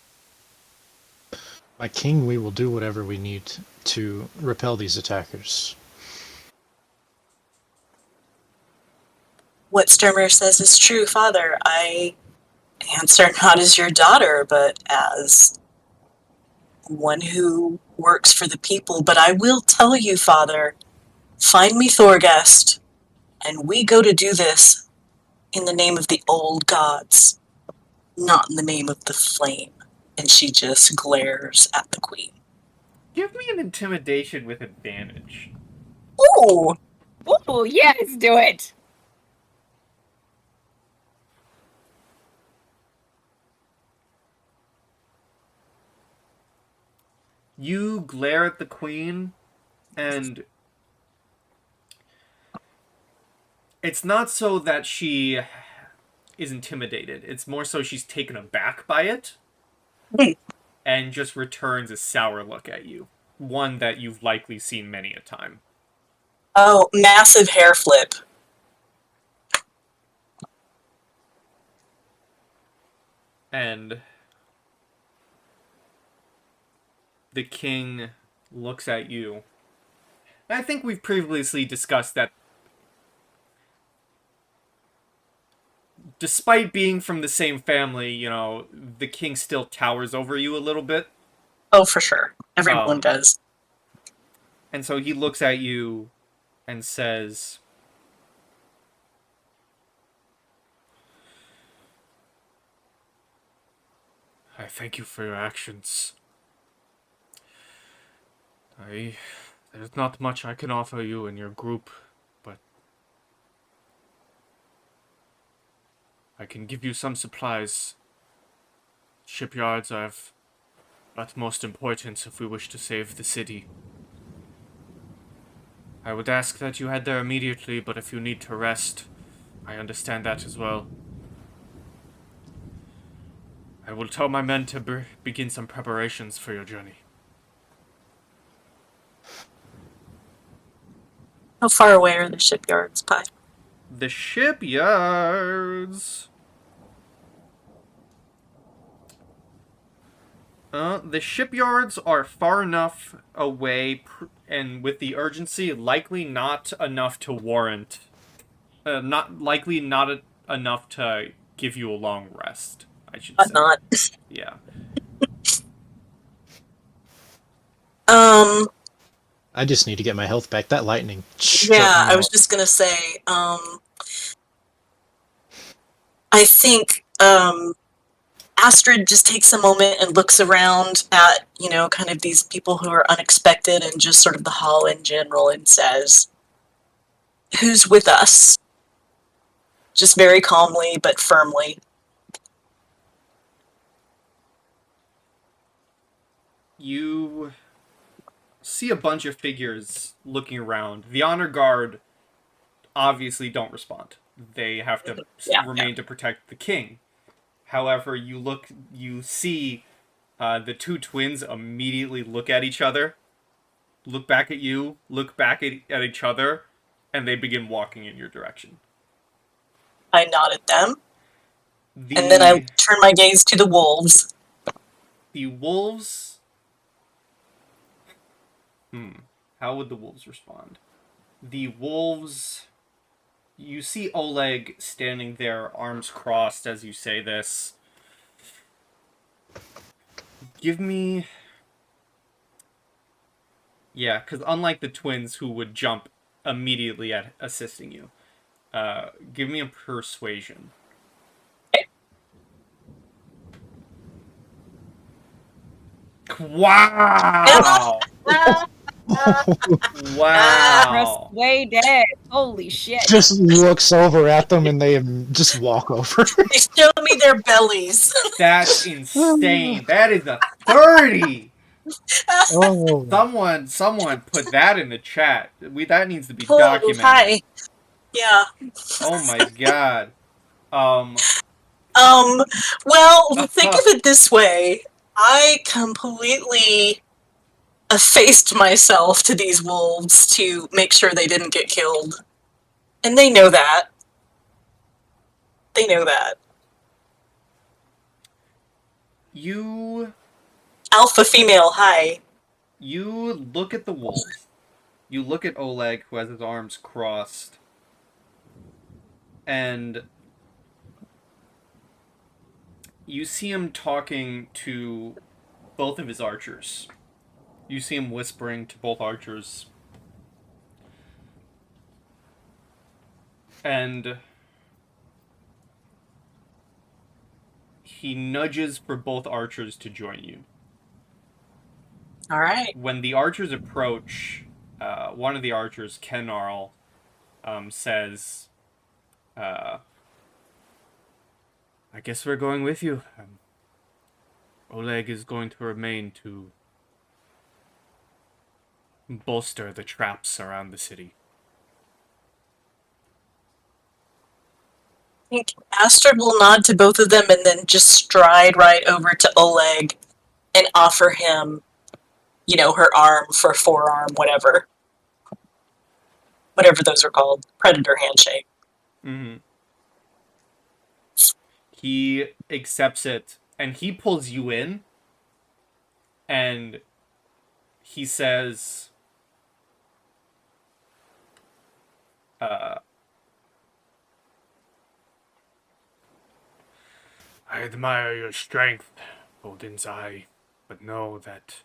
Speaker 3: My king, we will do whatever we need to repel these attackers.
Speaker 2: What Sturmer says is true, Father. I answer not as your daughter, but as one who works for the people. But I will tell you, Father, find me Thorgest, and we go to do this in the name of the old gods, not in the name of the flame. And she just glares at the queen.
Speaker 1: Give me an intimidation with advantage.
Speaker 2: Ooh!
Speaker 4: Oh, yes, do it.
Speaker 1: You glare at the queen, and it's not so that she is intimidated. It's more so she's taken aback by it and just returns a sour look at you. One that you've likely seen many a time.
Speaker 2: Oh, massive hair flip.
Speaker 1: And the king looks at you. And I think we've previously discussed that despite being from the same family, you know, the king still towers over you a little bit.
Speaker 2: Oh, for sure. Everyone does.
Speaker 1: And so he looks at you and says, I thank you for your actions. There's not much I can offer you and your group, but I can give you some supplies. Shipyards are of utmost importance if we wish to save the city. I would ask that you head there immediately, but if you need to rest, I understand that as well. I will tell my men to begin some preparations for your journey.
Speaker 2: How far away are the shipyards, Pi?
Speaker 1: The shipyards... the shipyards are far enough away, and with the urgency, likely not enough to warrant... not enough to give you a long rest, I should say.
Speaker 2: Not.
Speaker 1: Yeah.
Speaker 3: I just need to get my health back. That lightning.
Speaker 2: Yeah, I was just gonna say, I think, Astrid just takes a moment and looks around at, you know, kind of these people who are unexpected and just sort of the hall in general and says, who's with us? Just very calmly but firmly.
Speaker 1: You see a bunch of figures looking around. The honor guard obviously don't respond. They have to remain to protect the king. However, you see the two twins immediately look at each other, look back at you, look back at each other, and they begin walking in your direction.
Speaker 2: I nod at them, and then I turn my gaze to the wolves.
Speaker 1: The wolves... How would the wolves respond? The wolves... You see Oleg standing there, arms crossed as you say this. Give me... Yeah, because unlike the twins who would jump immediately at assisting you, give me a persuasion. Wow! Wow!
Speaker 4: Persuaded. Holy shit.
Speaker 3: Just looks over at them and they just walk over.
Speaker 2: They show me their bellies.
Speaker 1: That's insane. That is a 30!
Speaker 3: Oh.
Speaker 1: Someone put that in the chat. That needs to be
Speaker 2: Oh,
Speaker 1: documented.
Speaker 2: hi. Yeah.
Speaker 1: Oh my god.
Speaker 2: Well, think of it this way. I completely effaced myself to these wolves to make sure they didn't get killed. And they know that. They know that.
Speaker 1: You...
Speaker 2: Alpha female, hi.
Speaker 1: You look at the wolves. You look at Oleg, who has his arms crossed. and you see him talking to both of his archers. You see him whispering to both archers. And he nudges for both archers to join you.
Speaker 2: All right.
Speaker 1: When the archers approach, one of the archers, Kenarl, says, I guess we're going with you. Oleg is going to remain to bolster the traps around the city.
Speaker 2: I think Astrid will nod to both of them and then just stride right over to Oleg and offer him, her arm for forearm, whatever. Whatever those are called. Predator handshake.
Speaker 1: Mm-hmm. He accepts it, and he pulls you in, and he says, I admire your strength, Odin's Eye, but know that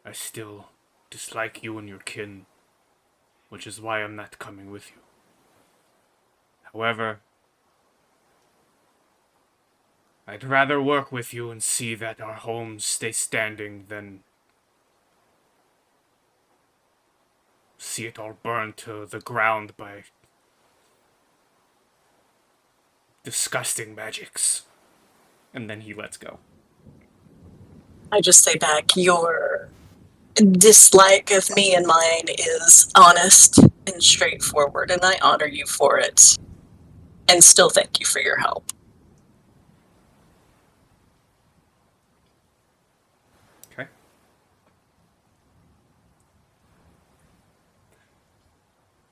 Speaker 1: I still dislike you and your kin, which is why I'm not coming with you. However, I'd rather work with you and see that our homes stay standing than see it all burned to the ground by disgusting magics. And then he lets go.
Speaker 2: I just say back, your dislike of me and mine is honest and straightforward, and I honor you for it. And still thank you for your help.
Speaker 1: Okay.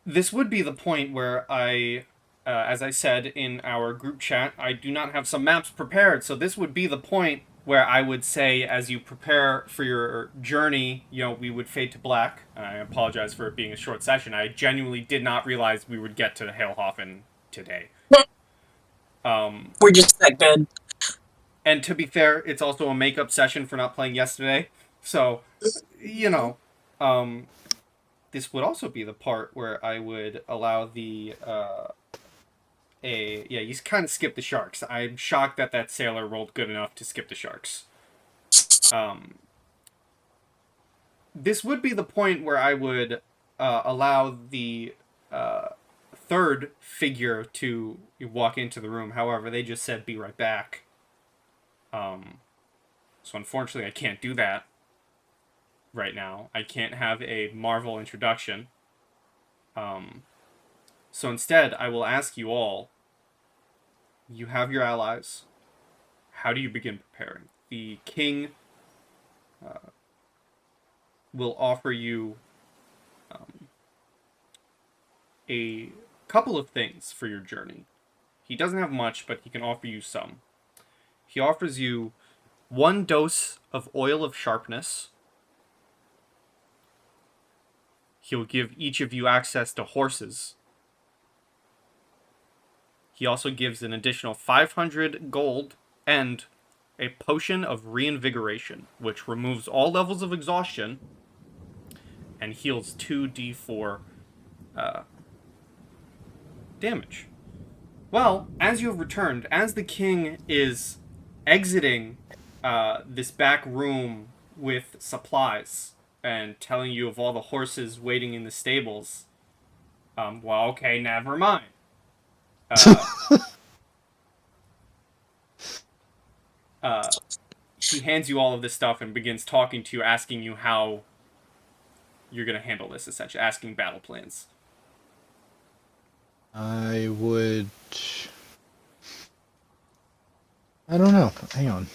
Speaker 1: This would be the point where as I said in our group chat, I do not have some maps prepared, so this would be the point where I would say, as you prepare for your journey, we would fade to black. I apologize for it being a short session. I genuinely did not realize we would get to Hailhofen today.
Speaker 2: We're just that good.
Speaker 1: And to be fair, it's also a makeup session for not playing yesterday. So, this would also be the part where I would allow the, you kind of skip the sharks. I'm shocked that sailor rolled good enough to skip the sharks. This would be the point where I would allow the third figure to walk into the room. However, they just said, be right back. So unfortunately, I can't do that right now. I can't have a Marvel introduction. So instead, I will ask you all, you have your allies. How do you begin preparing? The king will offer you a couple of things for your journey. He doesn't have much, but he can offer you some. He offers you 1 dose of oil of sharpness. He'll give each of you access to horses. He also gives an additional 500 gold and a potion of reinvigoration, which removes all levels of exhaustion and heals 2d4 damage. Well, as you have returned, as the king is exiting this back room with supplies and telling you of all the horses waiting in the stables, well, okay, never mind. He hands you all of this stuff and begins talking to you, asking you how you're going to handle this, essentially, asking battle plans.
Speaker 3: I don't know. Hang on.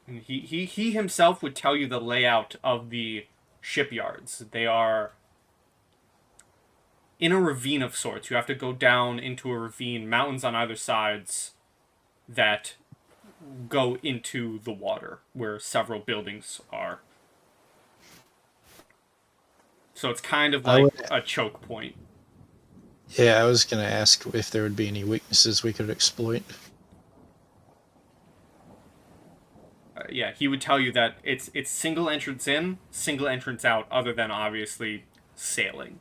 Speaker 1: And he himself would tell you the layout of the shipyards. They are in a ravine of sorts. You have to go down into a ravine, mountains on either sides that go into the water, where several buildings are. So it's kind of
Speaker 3: I
Speaker 1: like
Speaker 3: would-
Speaker 1: a choke point.
Speaker 3: Yeah, I was gonna ask if there would be any weaknesses we could exploit.
Speaker 1: Yeah, he would tell you that it's single entrance in, single entrance out, other than obviously sailing.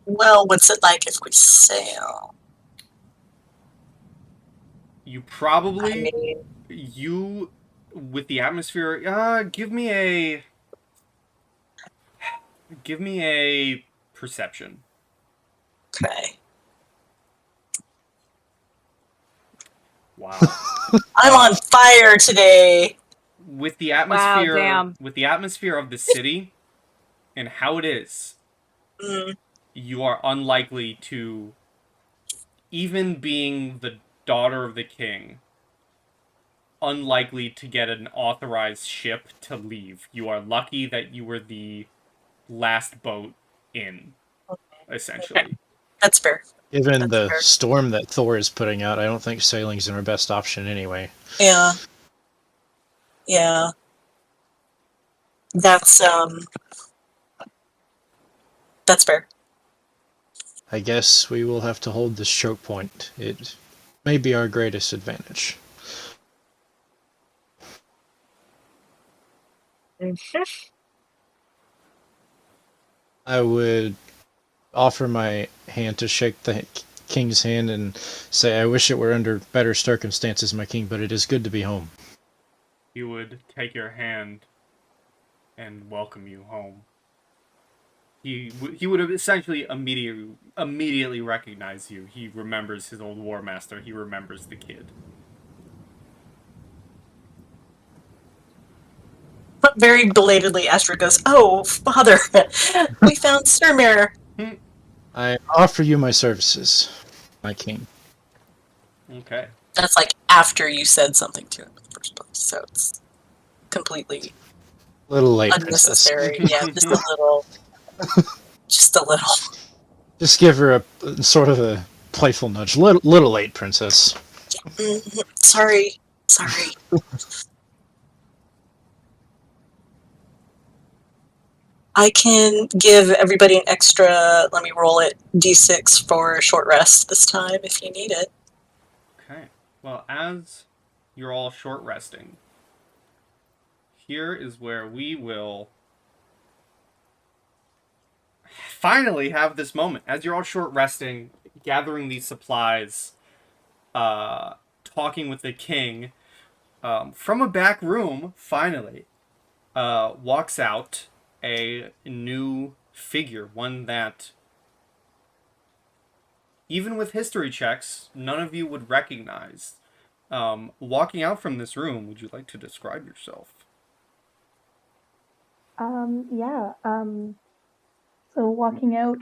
Speaker 2: Well, what's it like if we sail?
Speaker 1: You
Speaker 2: I
Speaker 1: probably
Speaker 2: mean,
Speaker 1: with the atmosphere. Give me a perception.
Speaker 2: okay.
Speaker 1: Wow.
Speaker 2: I'm on fire today.
Speaker 1: With the
Speaker 4: Wow,
Speaker 1: atmosphere,
Speaker 4: damn.
Speaker 1: with the atmosphere of the city and how it is,
Speaker 2: Mm,
Speaker 1: you are unlikely to, even being the daughter of the king, unlikely to get an authorized ship to leave. You are lucky that you were the last boat in, essentially.
Speaker 2: that's fair.
Speaker 3: Given
Speaker 2: That's
Speaker 3: the
Speaker 2: fair.
Speaker 3: storm that Thor is putting out, I don't think sailing's our best option anyway.
Speaker 2: Yeah. Yeah. That's fair.
Speaker 3: I guess we will have to hold this choke point. It may be our greatest advantage. I would offer my hand to shake the king's hand and say, I wish it were under better circumstances, my king, but it is good to be home.
Speaker 1: He would take your hand and welcome you home. He would have essentially immediately recognized you. He remembers his old war master. He remembers the kid.
Speaker 2: But very belatedly, Astrid goes, "Oh, father, we found Sturmir."
Speaker 3: I offer you my services, my king.
Speaker 1: Okay.
Speaker 2: That's like after you said something to him in the first place, so it's completely
Speaker 3: A little late, princess.
Speaker 2: unnecessary. Yeah, just a little.
Speaker 3: Just give her a sort of a playful nudge. Little late, princess.
Speaker 2: Sorry. I can give everybody an extra, let me roll it, d6 for short rest this time if you need it.
Speaker 1: Okay. Well, as you're all short resting, here is where we will finally have this moment. As you're all short resting, gathering these supplies, talking with the king, from a back room, finally, walks out a new figure, one that, even with history checks, none of you would recognize. Walking out from this room, would you like to describe yourself?
Speaker 7: Yeah. So walking out,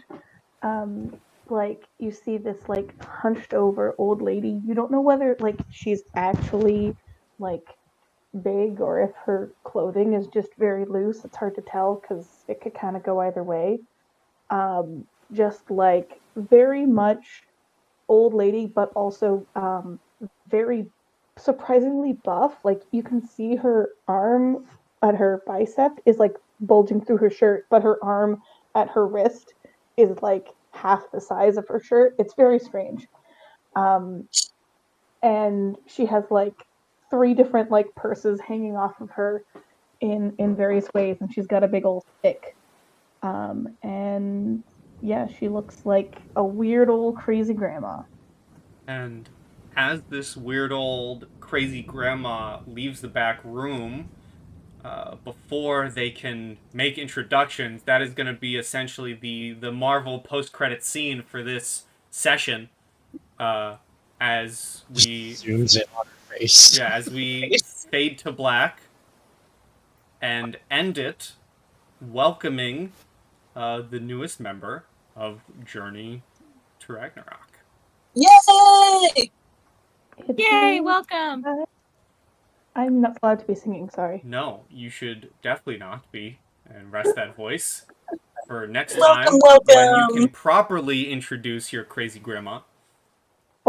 Speaker 7: like you see this like hunched over old lady. You don't know whether like she's actually like big or if her clothing is just very loose. It's hard to tell because it could kind of go either way. Just like very much old lady, but also very surprisingly buff. Like you can see her arm at her bicep is like bulging through her shirt, but her arm at her wrist is like half the size of her shirt. It's very strange. Um, and she has like three different like purses hanging off of her in various ways, and she's got a big old stick. And yeah, she looks like a weird old crazy grandma.
Speaker 1: And as this weird old crazy grandma leaves the back room, before they can make introductions, that is going to be essentially the Marvel post-credit scene for this session. As we
Speaker 3: Zooms in on her face.
Speaker 1: yeah, as we fade to black and end it, welcoming the newest member of Journey to Ragnarok.
Speaker 2: Yay!
Speaker 4: Yay, welcome!
Speaker 7: I'm not allowed to be singing, sorry.
Speaker 1: No, you should definitely not be, and rest that voice for next
Speaker 2: Welcome,
Speaker 1: time when you
Speaker 2: welcome.
Speaker 1: can properly introduce your crazy grandma.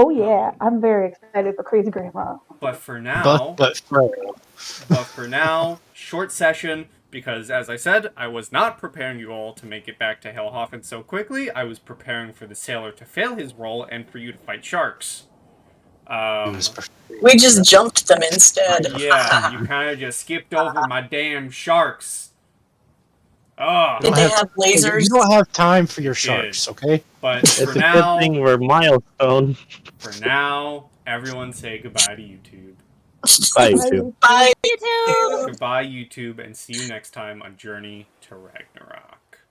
Speaker 7: Oh yeah, I'm very excited for Crazy Grandma.
Speaker 1: But for now,
Speaker 3: But
Speaker 1: for now, short session, because as I said, I was not preparing you all to make it back to Hellhoffen so quickly. I was preparing for the sailor to fail his role and for you to fight sharks.
Speaker 2: We just jumped them instead.
Speaker 1: Yeah, you kind of just skipped over my damn sharks. Ugh.
Speaker 2: Did they have lasers?
Speaker 3: You don't have time for your sharks, okay?
Speaker 1: But
Speaker 5: It's
Speaker 1: for
Speaker 5: a
Speaker 1: now,
Speaker 5: good thing we're milestone.
Speaker 1: for now, everyone say goodbye to YouTube.
Speaker 5: Bye, YouTube.
Speaker 2: Bye.
Speaker 4: YouTube.
Speaker 1: Goodbye, YouTube, and see you next time on Journey to Ragnarok.